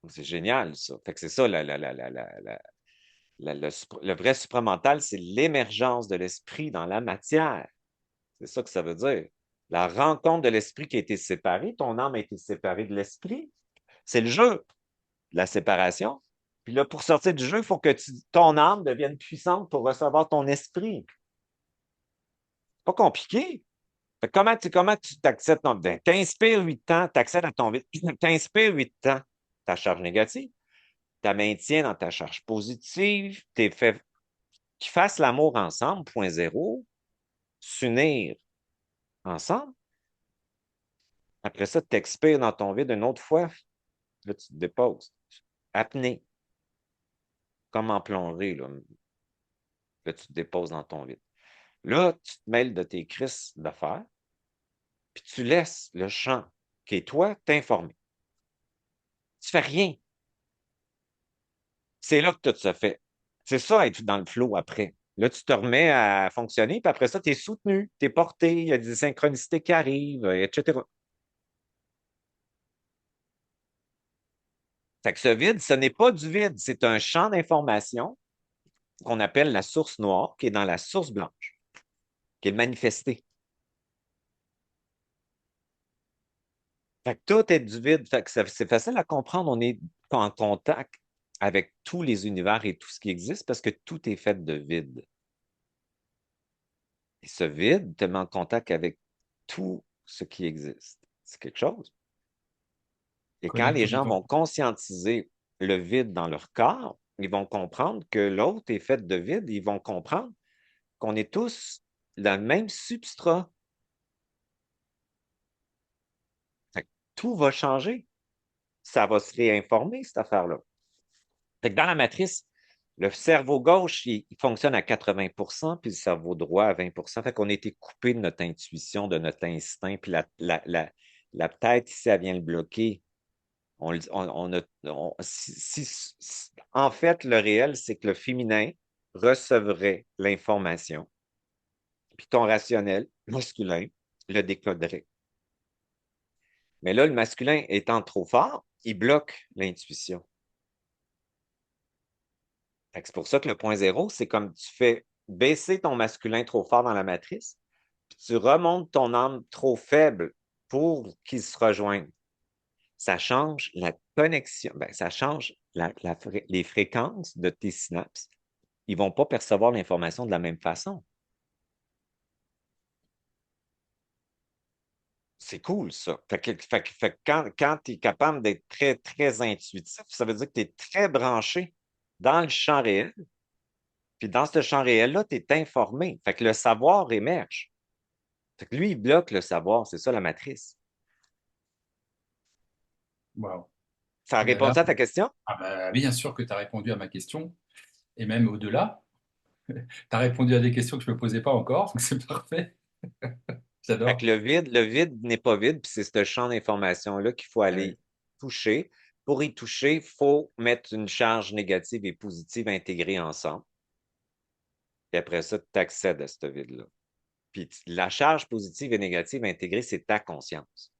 B: C'est génial, ça. Fait que c'est ça, le vrai supramental, c'est l'émergence de l'esprit dans la matière. C'est ça que ça veut dire. La rencontre de l'esprit qui a été séparé, ton âme a été séparée de l'esprit. C'est le jeu, la séparation. Puis là, pour sortir du jeu, il faut que ton âme devienne puissante pour recevoir ton esprit. C'est pas compliqué. Fait que comment tu t'acceptes? T'inspires 8 ans, t'accèdes à ton vide. T'inspires 8 ans, ta charge négative. Tu maintiens dans ta charge positive. T'es fait qu'ils fassent l'amour ensemble, point zéro, s'unir ensemble. Après ça, tu expires dans ton vide une autre fois. Là, tu te déposes. Apnée, comme en plongée. Là, tu te déposes dans ton vide. Là, tu te mêles de tes crises d'affaires, puis tu laisses le champ qui est toi t'informer. Tu fais rien. C'est là que tout se fait. C'est ça, être dans le flow après. Là, tu te remets à fonctionner, puis après ça, tu es soutenu, tu es porté, il y a des synchronicités qui arrivent, etc. Fait que ce vide, ce n'est pas du vide, c'est un champ d'information qu'on appelle la source noire, qui est dans la source blanche, qui est manifestée. Fait que tout est du vide. Fait que c'est facile à comprendre. On est en contact avec tous les univers et tout ce qui existe parce que tout est fait de vide. Et ce vide te met en contact avec tout ce qui existe. C'est quelque chose. Et quand
A: Connecte
B: les
A: au
B: gens
A: vivant.
B: vont conscientiser le vide dans leur corps, ils vont comprendre que l'autre est fait de vide. Ils vont comprendre qu'on est tous dans le même substrat. Fait que tout va changer. Ça va se réinformer, cette affaire-là. Fait que dans la matrice, le cerveau gauche, il fonctionne à 80%, puis le cerveau droit à 20%. Fait qu'on a été coupé de notre intuition, de notre instinct, puis la tête, si elle vient le bloquer, en fait, le réel, c'est que le féminin recevrait l'information, puis ton rationnel masculin le décoderait. Mais là, le masculin étant trop fort, il bloque l'intuition. C'est pour ça que le point zéro, c'est comme tu fais baisser ton masculin trop fort dans la matrice, puis tu remontes ton âme trop faible pour qu'ils se rejoignent. Ça change la connexion, ben, ça change les fréquences de tes synapses. Ils ne vont pas percevoir l'information de la même façon. C'est cool, ça. Fait que quand tu es capable d'être très, très intuitif, ça veut dire que tu es très branché dans le champ réel. Puis dans ce champ réel-là, tu es informé. Fait que le savoir émerge. Fait que lui, il bloque le savoir. C'est ça la matrice.
A: Waouh.
B: Ça
A: Oh là
B: répond
A: là.
B: à ta question?
A: Ah bah, bien sûr que tu as répondu à ma question, et même au-delà. Tu as répondu à des questions que je ne me posais pas encore, donc c'est parfait.
B: Fait que
A: J'adore.
B: le vide n'est pas vide, puis c'est ce champ d'information-là qu'il faut
A: Ah oui.
B: aller toucher. Pour y toucher, il faut mettre une charge négative et positive intégrée ensemble. Puis après ça, tu accèdes à ce vide-là. Puis la charge positive et négative intégrée, c'est ta conscience.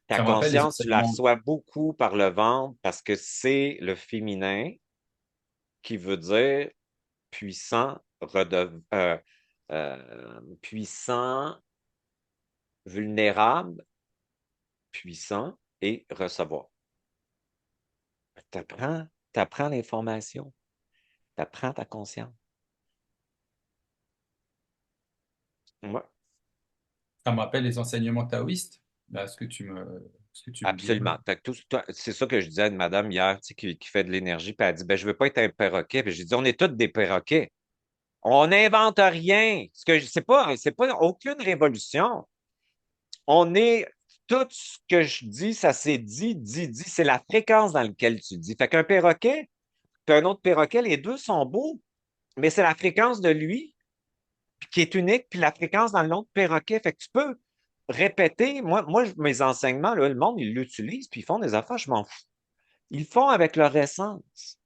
B: Ta
A: Ça me rappelle les
B: conscience, tu la
A: enseignements.
B: reçois beaucoup par le ventre parce que c'est le féminin qui veut dire puissant, puissant, vulnérable, puissant et recevoir. Tu apprends l'information, tu apprends ta conscience. Ouais,
A: Ça me rappelle les enseignements taoïstes, là, ce que tu me dis.
B: absolument. Fait que c'est ça que je disais à une madame hier, tu sais, qui fait de l'énergie, puis elle dit, ben, je veux pas être un perroquet. Puis j'ai dit, on est tous des perroquets. On n'invente rien. C'est pas aucune révolution. On est, tout ce que je dis, ça s'est dit. C'est la fréquence dans laquelle tu dis. Fait qu'un perroquet, puis un autre perroquet, les deux sont beaux, mais c'est la fréquence de lui qui est unique, puis la fréquence dans l'autre perroquet. Fait que tu peux répéter. Moi, mes enseignements, là, le monde, ils l'utilisent, puis ils font des affaires, je m'en fous. Ils le font avec leur essence.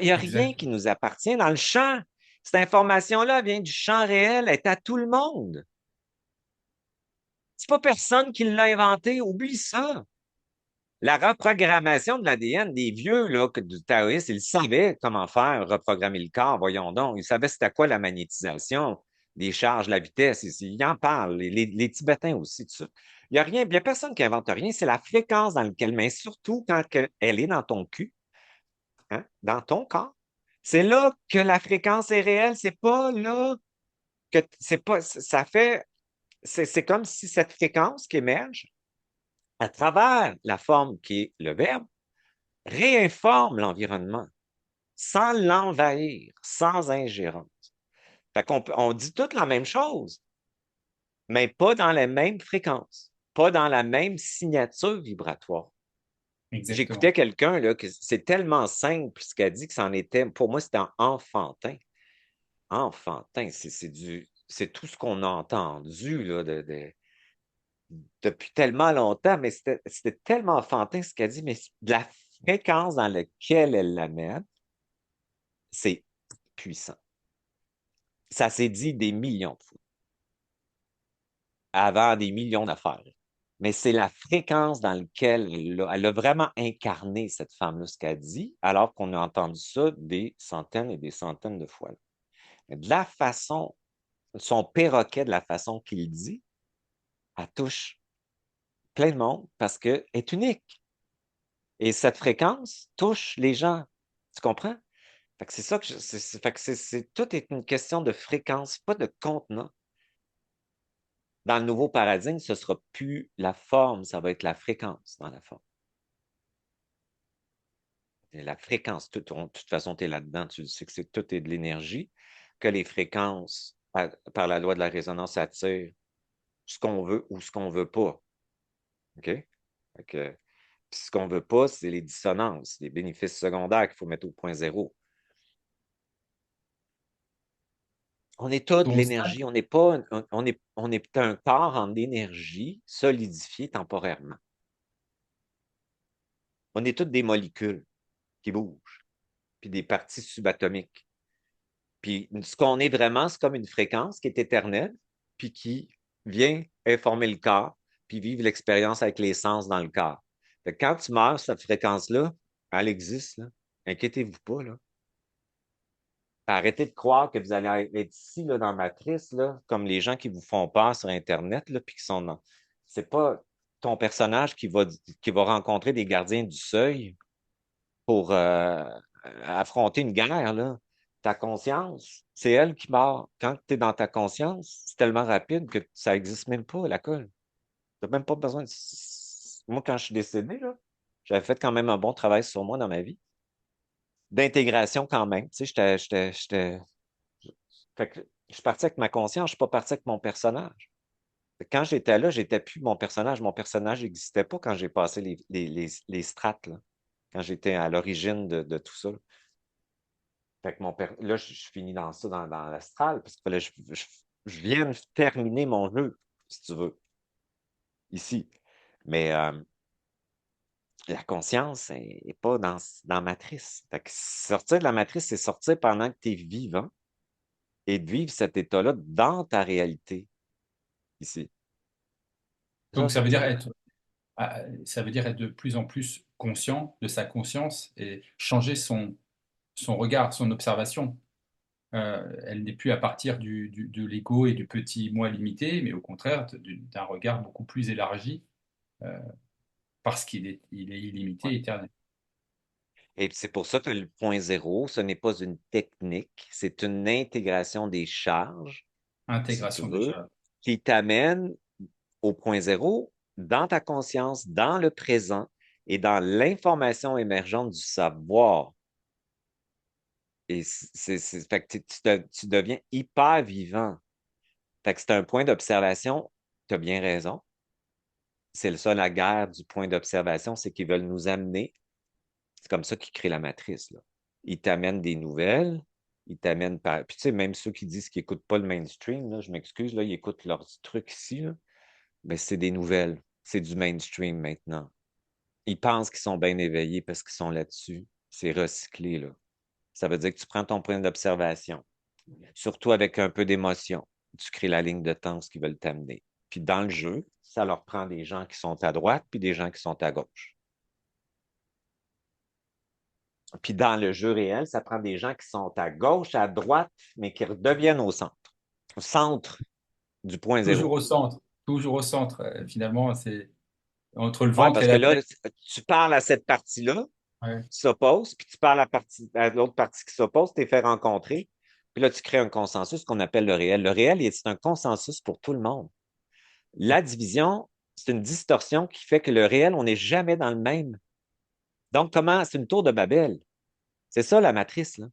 B: Il n'y a rien
A: Exact.
B: qui nous appartient dans le champ. Cette information-là vient du champ réel, elle est à tout le monde. C'est pas personne qui l'a inventé, oublie ça. La reprogrammation de l'ADN des vieux là, du taoïsme, ils savaient comment faire reprogrammer le corps, voyons donc. Ils savaient c'était quoi la magnétisation, les charges, la vitesse. Ils en parlent, les Tibétains aussi, tout ça. Il n'y a personne qui invente rien, c'est la fréquence dans laquelle, mais surtout quand elle est dans ton cul, hein, dans ton corps. C'est là que la fréquence est réelle, c'est pas là que c'est pas ça fait c'est comme si cette fréquence qui émerge à travers la forme qui est le verbe réinforme l'environnement sans l'envahir, sans ingérence. Fait on dit toute la même chose, mais pas dans la même fréquence, pas dans la même signature vibratoire. J'écoutais
A: Exactement.
B: quelqu'un, là, que c'est tellement simple ce qu'elle dit que c'en était, pour moi, c'était enfantin. Enfantin, c'est tout ce qu'on a entendu, là, depuis tellement longtemps, mais c'était tellement enfantin ce qu'elle dit, mais la fréquence dans laquelle elle la met, c'est puissant. Ça s'est dit des millions de fois, avant des millions d'affaires. Mais c'est la fréquence dans laquelle elle a vraiment incarné cette femme-là, ce qu'elle dit, alors qu'on a entendu ça des centaines et des centaines de fois. Mais de la façon, son perroquet, de la façon qu'il dit, elle touche plein de monde parce qu'elle est unique. Et cette fréquence touche les gens. Tu comprends? Fait que c'est ça que fait que tout est une question de fréquence, pas de contenant. Dans le nouveau paradigme, ce sera plus la forme, ça va être la fréquence dans la forme. Et la fréquence, de toute façon, tu es là-dedans, tu sais que tout est de l'énergie, que les fréquences, par la loi de la résonance, attirent ce qu'on veut ou ce qu'on veut pas. OK? Fait que, puis ce qu'on veut pas, c'est les dissonances, les bénéfices secondaires qu'il faut mettre au point zéro. On est tout de
A: Ton stade,
B: l'énergie, on n'est pas on est un corps en énergie solidifié temporairement. On est toutes des molécules qui bougent, puis des parties subatomiques. Puis ce qu'on est vraiment, c'est comme une fréquence qui est éternelle, puis qui vient informer le corps, puis vivre l'expérience avec les sens dans le corps. Fait que quand tu meurs, cette fréquence-là, elle existe, là. Inquiétez-vous pas, là. Arrêtez de croire que vous allez être ici, là, dans la matrice, là, comme les gens qui vous font peur sur Internet, là, puis qui sont dans... C'est pas ton personnage qui va rencontrer des gardiens du seuil pour affronter une guerre, là. Ta conscience, c'est elle qui meurt. Quand tu es dans ta conscience, c'est tellement rapide que ça n'existe même pas, la colle. Tu n'as même pas besoin de... Moi, quand je suis décédé, là, j'avais fait quand même un bon travail sur moi dans ma vie. D'intégration quand même. Tu sais, fait que je suis parti avec ma conscience, je suis pas parti avec mon personnage. Quand j'étais là, j'étais plus mon personnage. Mon personnage n'existait pas quand j'ai passé les strates, là, quand j'étais à l'origine de tout ça. Fait que là, je finis dans ça, dans l'astral, parce qu'il fallait que je vienne terminer mon jeu, si tu veux, ici. Mais la conscience n'est pas dans Matrice. Fait que sortir de la matrice, c'est sortir pendant que tu es vivant et de vivre cet état-là dans ta réalité, ici. C'est ça,
A: donc
B: ça que ça veut dire.
A: ça veut dire être de plus en plus conscient de sa conscience et changer son regard, son observation. Elle n'est plus à partir de l'ego et du petit moi limité, mais au contraire d'un regard beaucoup plus élargi, euh, parce il est
B: Ouais.
A: illimité, éternel.
B: Et c'est pour ça que le point zéro, ce n'est pas une technique, c'est une intégration des charges, si tu
A: Intégration
B: veux,
A: déjà.
B: qui t'amène au point zéro dans ta conscience, dans le présent et dans l'information émergente du savoir. Et fait que tu deviens hyper vivant. Fait que c'est un point d'observation. Tu as bien raison. C'est ça la guerre du point d'observation, c'est qu'ils veulent nous amener. C'est comme ça qu'ils créent la matrice, là. Ils t'amènent des nouvelles, ils t'amènent par. Puis tu sais, même ceux qui disent qu'ils n'écoutent pas le mainstream, là, je m'excuse, là, ils écoutent leurs trucs ici, là. Mais c'est des nouvelles. C'est du mainstream maintenant. Ils pensent qu'ils sont bien éveillés parce qu'ils sont là-dessus. C'est recyclé, là. Ça veut dire que tu prends ton point d'observation, surtout avec un peu d'émotion. Tu crées la ligne de temps où ils veulent t'amener. Puis dans le jeu, ça leur prend des gens qui sont à droite puis des gens qui sont à gauche. Puis dans le jeu réel, ça prend des gens qui sont à gauche, à droite, mais qui redeviennent au centre du point
A: Toujours
B: zéro.
A: au centre, toujours au centre. Finalement, c'est entre le
B: Oui,
A: ventre et
B: parce que
A: la
B: là,
A: tête.
B: tu parles à cette partie-là,
A: Ouais.
B: qui s'oppose, puis tu parles à l'autre partie qui s'oppose, tu les fais rencontrer, puis là, tu crées un consensus qu'on appelle le réel. Le réel, c'est un consensus pour tout le monde. La division, c'est une distorsion qui fait que le réel, on n'est jamais dans le même. Donc, comment? C'est une tour de Babel. C'est ça la matrice, là.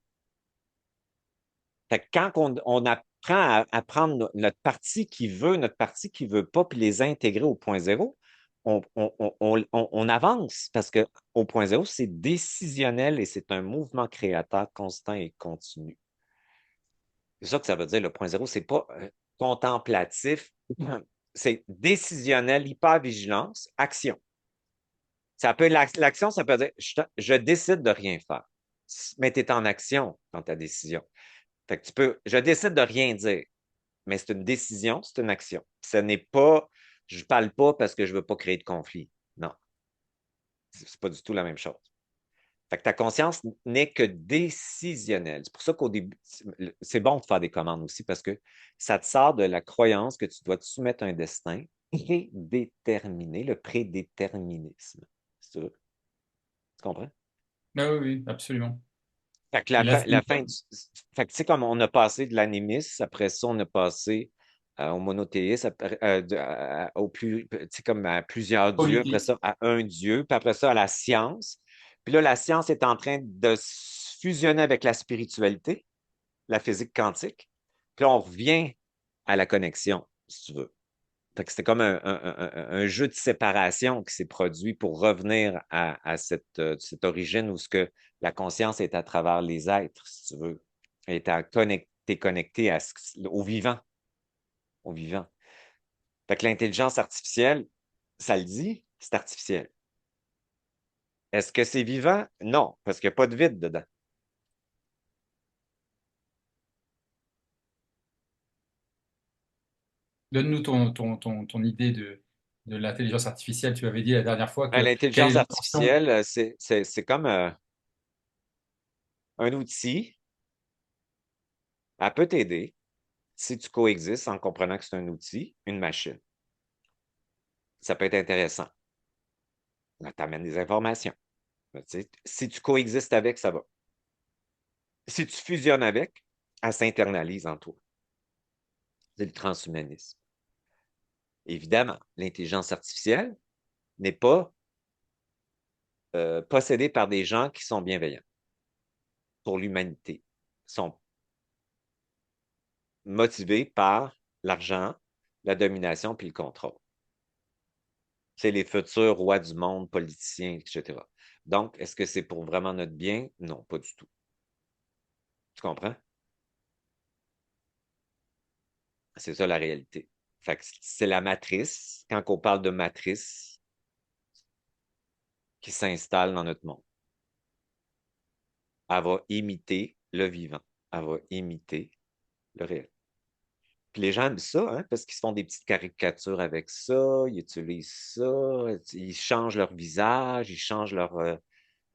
B: Fait que quand on apprend à prendre notre partie qui veut, notre partie qui veut pas, puis les intégrer au point zéro, on avance parce que au point zéro, c'est décisionnel et c'est un mouvement créateur constant et continu. C'est ça que ça veut dire, le point zéro, c'est pas contemplatif, c'est décisionnel, hypervigilance, action. Ça peut l'action, ça peut dire je décide de rien faire. Mais tu es en action dans ta décision. Fait que je décide de rien dire, mais c'est une décision, c'est une action. Ce n'est pas Je parle pas parce que je veux pas créer de conflit. Non, c'est pas du tout la même chose. Fait que ta conscience n'est que décisionnelle. C'est pour ça qu'au début, c'est bon de faire des commandes aussi parce que ça te sort de la croyance que tu dois te soumettre à un destin prédéterminé, le prédéterminisme. Si tu veux. Tu comprends?
A: Ah oui, oui, absolument.
B: Fait que
A: Et là,
B: la fin fait que tu sais, comme on a passé de l'animisme, après ça, on a passé au monothéisme, au plus, tu sais, comme à plusieurs dieux, après
A: politique.
B: ça, à un dieu, puis après ça, à la science. Puis là, la science est en train de se fusionner avec la spiritualité, la physique quantique. Puis là, on revient à la connexion, si tu veux. Fait que c'était comme un jeu de séparation qui s'est produit pour revenir à cette origine où ce que la conscience est à travers les êtres, si tu veux, est à connecté, connecté au vivant, au vivant. Fait que l'intelligence artificielle, ça le dit, c'est artificiel. Est-ce que c'est vivant? Non, parce qu'il n'y a pas de vide dedans.
A: Donne-nous ton idée de l'intelligence artificielle. Tu avais dit la dernière fois que quelle est
B: L'intelligence
A: l'intention?
B: artificielle, c'est comme un outil. Elle peut t'aider si tu coexistes en comprenant que c'est un outil, une machine. Ça peut être intéressant. Ça t'amène des informations. Mais tu sais, si tu coexistes avec, ça va. Si tu fusionnes avec, elle s'internalise en toi. C'est le transhumanisme. Évidemment, l'intelligence artificielle n'est pas possédée par des gens qui sont bienveillants pour l'humanité. Ils sont motivés par l'argent, la domination puis le contrôle. C'est les futurs rois du monde, politiciens, etc. Donc, est-ce que c'est pour vraiment notre bien? Non, pas du tout. Tu comprends? C'est ça la réalité. Fait que c'est la matrice, quand on parle de matrice, qui s'installe dans notre monde. Elle va imiter le vivant. Elle va imiter le réel. Puis les gens aiment ça, hein, parce qu'ils se font des petites caricatures avec ça, ils utilisent ça, ils changent leur visage, ils changent leur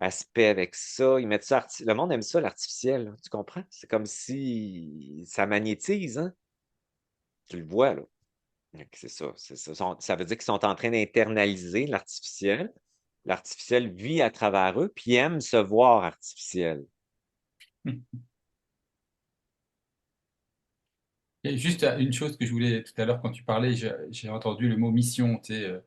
B: aspect avec ça, ils mettent ça. Le monde aime ça, l'artificiel, hein, tu comprends? C'est comme si ça magnétise, hein? Tu le vois, là. C'est ça, c'est ça. Ça veut dire qu'ils sont en train d'internaliser l'artificiel. L'artificiel vit à travers eux, puis aime se voir artificiel.
A: Et juste une chose que je voulais tout à l'heure quand tu parlais, j'ai entendu le mot mission. Tu sais,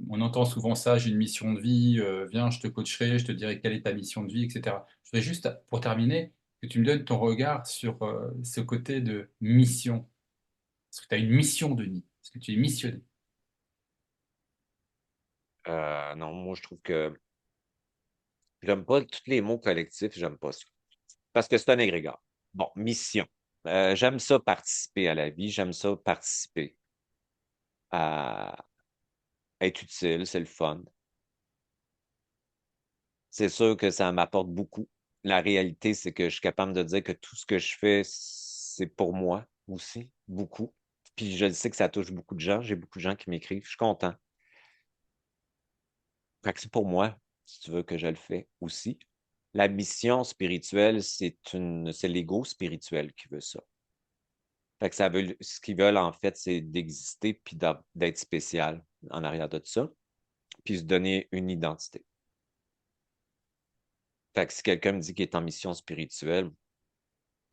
A: on entend souvent ça, j'ai une mission de vie, viens, je te coacherai, je te dirai quelle est ta mission de vie, etc. Je voudrais juste, pour terminer, que tu me donnes ton regard sur ce côté de mission. Est-ce que tu as une mission, Denis? Est-ce que tu es missionné?
B: Non, moi, je trouve que j'aime pas tous les mots collectifs, j'aime pas ça. Parce que c'est un égrégore. Bon, mission. J'aime ça participer à la vie, j'aime ça participer à être utile, c'est le fun. C'est sûr que ça m'apporte beaucoup. La réalité, c'est que je suis capable de dire que tout ce que je fais, c'est pour moi aussi, beaucoup. Puis je le sais que ça touche beaucoup de gens. J'ai beaucoup de gens qui m'écrivent. Je suis content. Fait que c'est pour moi, si tu veux, que je le fais aussi. La mission spirituelle, c'est l'ego spirituel qui veut ça. Fait que ça veut, ce qu'ils veulent, en fait, c'est d'exister puis d'être spécial en arrière de ça, puis se donner une identité. Fait que si quelqu'un me dit qu'il est en mission spirituelle,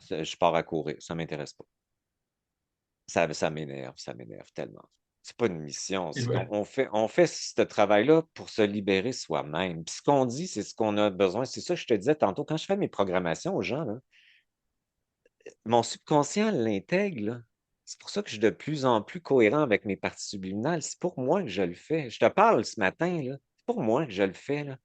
B: je pars à courir. Ça m'intéresse pas. Ça m'énerve tellement. C'est pas une mission.
A: Et ouais.
B: On fait ce travail-là pour se libérer soi-même. Puis ce qu'on dit, c'est ce qu'on a besoin. C'est ça que je te disais tantôt. Quand je fais mes programmations aux gens, là, mon subconscient l'intègre, là. C'est pour ça que je suis de plus en plus cohérent avec mes parties subliminales. C'est pour moi que je le fais. Je te parle ce matin, là. C'est pour moi que je le fais, là.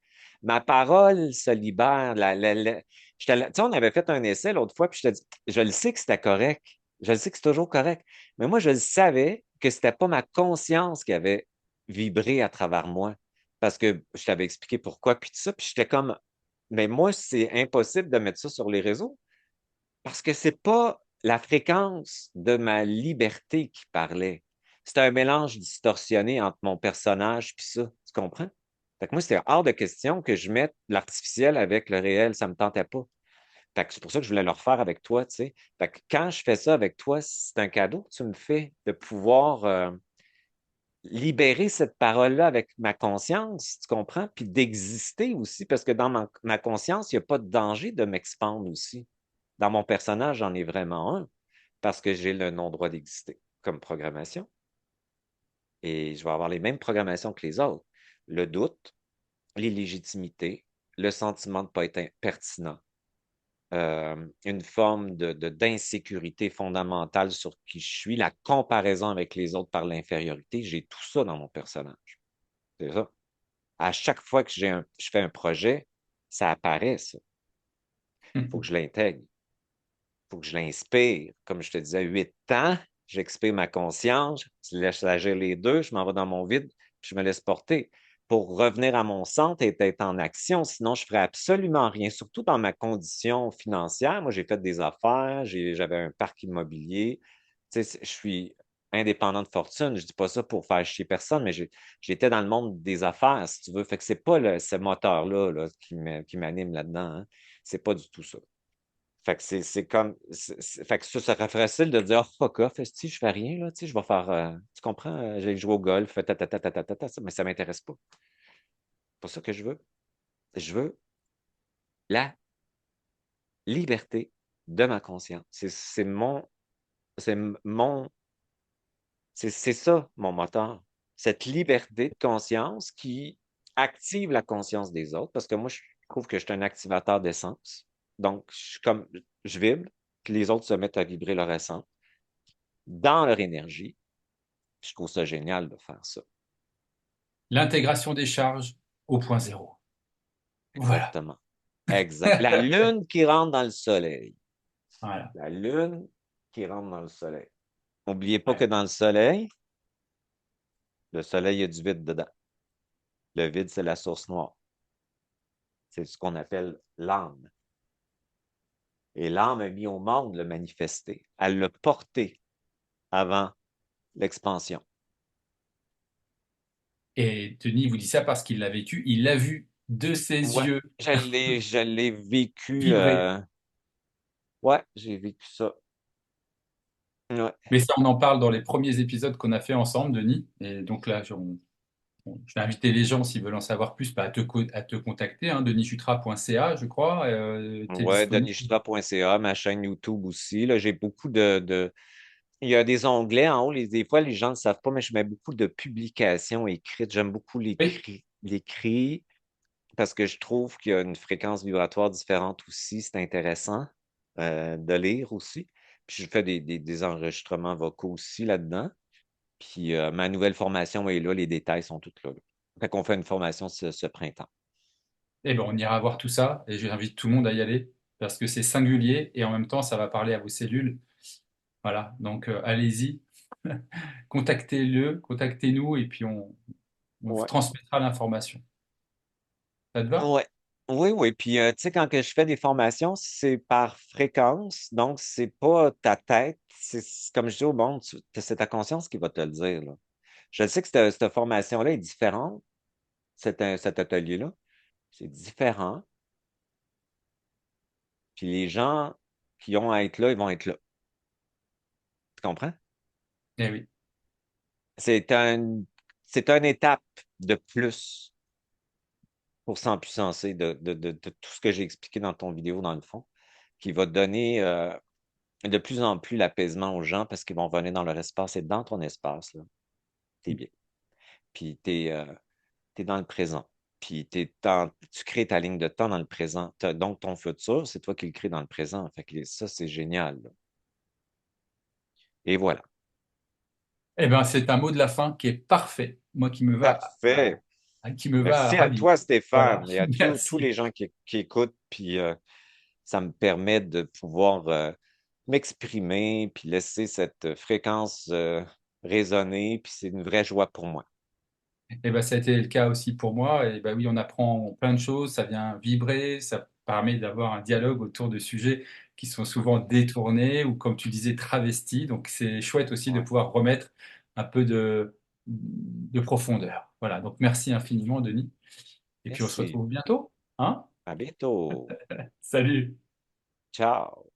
B: Ma parole se libère. Tu sais, on avait fait un essai l'autre fois, puis je te dis, je le sais que c'était correct. Je le sais que c'est toujours correct. Mais moi, je le savais que c'était pas ma conscience qui avait vibré à travers moi. Parce que je t'avais expliqué pourquoi, puis tout ça. Puis j'étais comme, mais moi, c'est impossible de mettre ça sur les réseaux. Parce que c'est pas la fréquence de ma liberté qui parlait. c'était un mélange distorsionné entre mon personnage puis ça. Tu comprends? Fait que moi, c'était hors de question que je mette l'artificiel avec le réel. Ça me tentait pas. Fait que c'est pour ça que je voulais le refaire avec toi, tu sais. Fait que quand je fais ça avec toi, c'est un cadeau que tu me fais de pouvoir libérer cette parole-là avec ma conscience, tu comprends? Puis d'exister aussi, parce que dans ma conscience, il n'y a pas de danger de m'expandre aussi. Dans mon personnage, j'en ai vraiment un, parce que j'ai le non-droit d'exister comme programmation. Et je vais avoir les mêmes programmations que les autres. Le doute, l'illégimité, le sentiment de ne pas être pertinent, une forme d'insécurité fondamentale sur qui je suis, la comparaison avec les autres par l'infériorité, j'ai tout ça dans mon personnage. C'est ça. À chaque fois que je fais un projet, ça apparaît, ça. Il faut que je l'intègre. Il faut que je l'inspire. Comme je te disais, 8 ans, j'expire ma conscience, je laisse agir les deux, je m'en vais dans mon vide, puis je me laisse porter pour revenir à mon centre et être en action. Sinon, je ne ferais absolument rien, surtout dans ma condition financière. Moi, j'ai fait des affaires, j'avais un parc immobilier. Tu sais, je suis indépendant de fortune. Je ne dis pas ça pour faire chier personne, mais j'étais dans le monde des affaires, si tu veux. Fait que c'est pas ce moteur-là là, qui m'anime là-dedans. Hein. C'est pas du tout ça. Fait que c'est comme. Fait que ça serait facile de dire, oh, fuck off, si je fais rien, là, tu sais, je vais faire. Tu comprends? J'ai joué au golf, mais ça m'intéresse pas. C'est pas ça que je veux. Je veux la liberté de ma conscience. C'est mon, c'est ça, mon moteur. Cette liberté de conscience qui active la conscience des autres, parce que moi, je trouve que je suis un activateur d'essence. Donc, je vibre, puis les autres se mettent à vibrer leur essence dans leur énergie. Je trouve ça génial de faire ça.
A: L'intégration des charges au point zéro. Voilà.
B: Exactement. Exact. La lune qui rentre dans le soleil.
A: Voilà.
B: La lune qui rentre dans le soleil. N'oubliez pas que
A: Ouais.
B: dans le soleil, il y a du vide dedans. Le vide, c'est la source noire. C'est ce qu'on appelle l'âme. Et l'âme a mis au monde le manifester. Elle l'a porté avant l'expansion.
A: Et Denis vous dit ça parce qu'il l'a vécu, il l'a vu de ses
B: Ouais,
A: yeux
B: je l'ai vécu.
A: vibrer.
B: Ouais, j'ai vécu ça. Ouais.
A: Mais ça, on en parle dans les premiers épisodes qu'on a fait ensemble, Denis. Et donc là, je vais inviter les gens, s'ils veulent en savoir plus, bah, à te contacter, hein, denischutra.ca, je crois. Tu es
B: Ouais,
A: disponible.
B: denischutra.ca, ma chaîne YouTube aussi. Là, j'ai beaucoup il y a des onglets en haut. Des fois, les gens ne savent pas, mais je mets beaucoup de publications écrites. J'aime beaucoup
A: Oui.
B: l'écrit parce que je trouve qu'il y a une fréquence vibratoire différente aussi. C'est intéressant de lire aussi. Puis je fais des enregistrements vocaux aussi là-dedans. Puis ma nouvelle formation est là, les détails sont tous là. Fait qu'on fait une formation ce printemps.
A: Eh ben, on ira voir tout ça et j'invite tout le monde à y aller parce que c'est singulier et en même temps, ça va parler à vos cellules. Voilà. Donc, allez-y, contactez-le, contactez-nous et puis on vous
B: Ouais.
A: transmettra l'information. Ça te va?
B: Ouais. Oui, oui. Puis, tu sais, quand que je fais des formations, c'est par fréquence. Donc, c'est pas ta tête. Comme je dis au monde, c'est ta conscience qui va te le dire, là. Je sais que cette formation-là est différente, cet atelier-là. C'est différent. Puis, les gens qui ont à être là, ils vont être là. Tu comprends?
A: Eh oui.
B: C'est un, c'est une étape de plus pour s'empuissancer de tout ce que j'ai expliqué dans ton vidéo, dans le fond, qui va donner de plus en plus l'apaisement aux gens parce qu'ils vont venir dans leur espace et dans ton espace, là, t'es bien. Puis t'es dans le présent. Puis tu crées ta ligne de temps dans le présent. Donc, ton futur, c'est toi qui le crées dans le présent. Fait que ça, c'est génial. Là. Et voilà.
A: Eh ben, c'est un mot de la fin qui est parfait. Moi,
B: Parfait.
A: qui me va à
B: Merci à
A: ravir.
B: toi,
A: Voilà.
B: Stéphane, et à tous
A: Merci.
B: les gens qui écoutent. Puis ça me permet de pouvoir m'exprimer, puis laisser cette fréquence résonner. Puis c'est une vraie joie pour moi.
A: Et ben, ça a été le cas aussi pour moi. Et ben oui, on apprend plein de choses, ça vient vibrer, ça permet d'avoir un dialogue autour de sujets qui sont souvent détournés ou, comme tu disais, travestis. Donc, c'est chouette aussi de
B: Ouais.
A: pouvoir remettre un peu de profondeur. Voilà, donc merci infiniment, Denis. Et puis on se
B: Merci.
A: retrouve bientôt. Hein?
B: À bientôt.
A: Salut!
B: Ciao.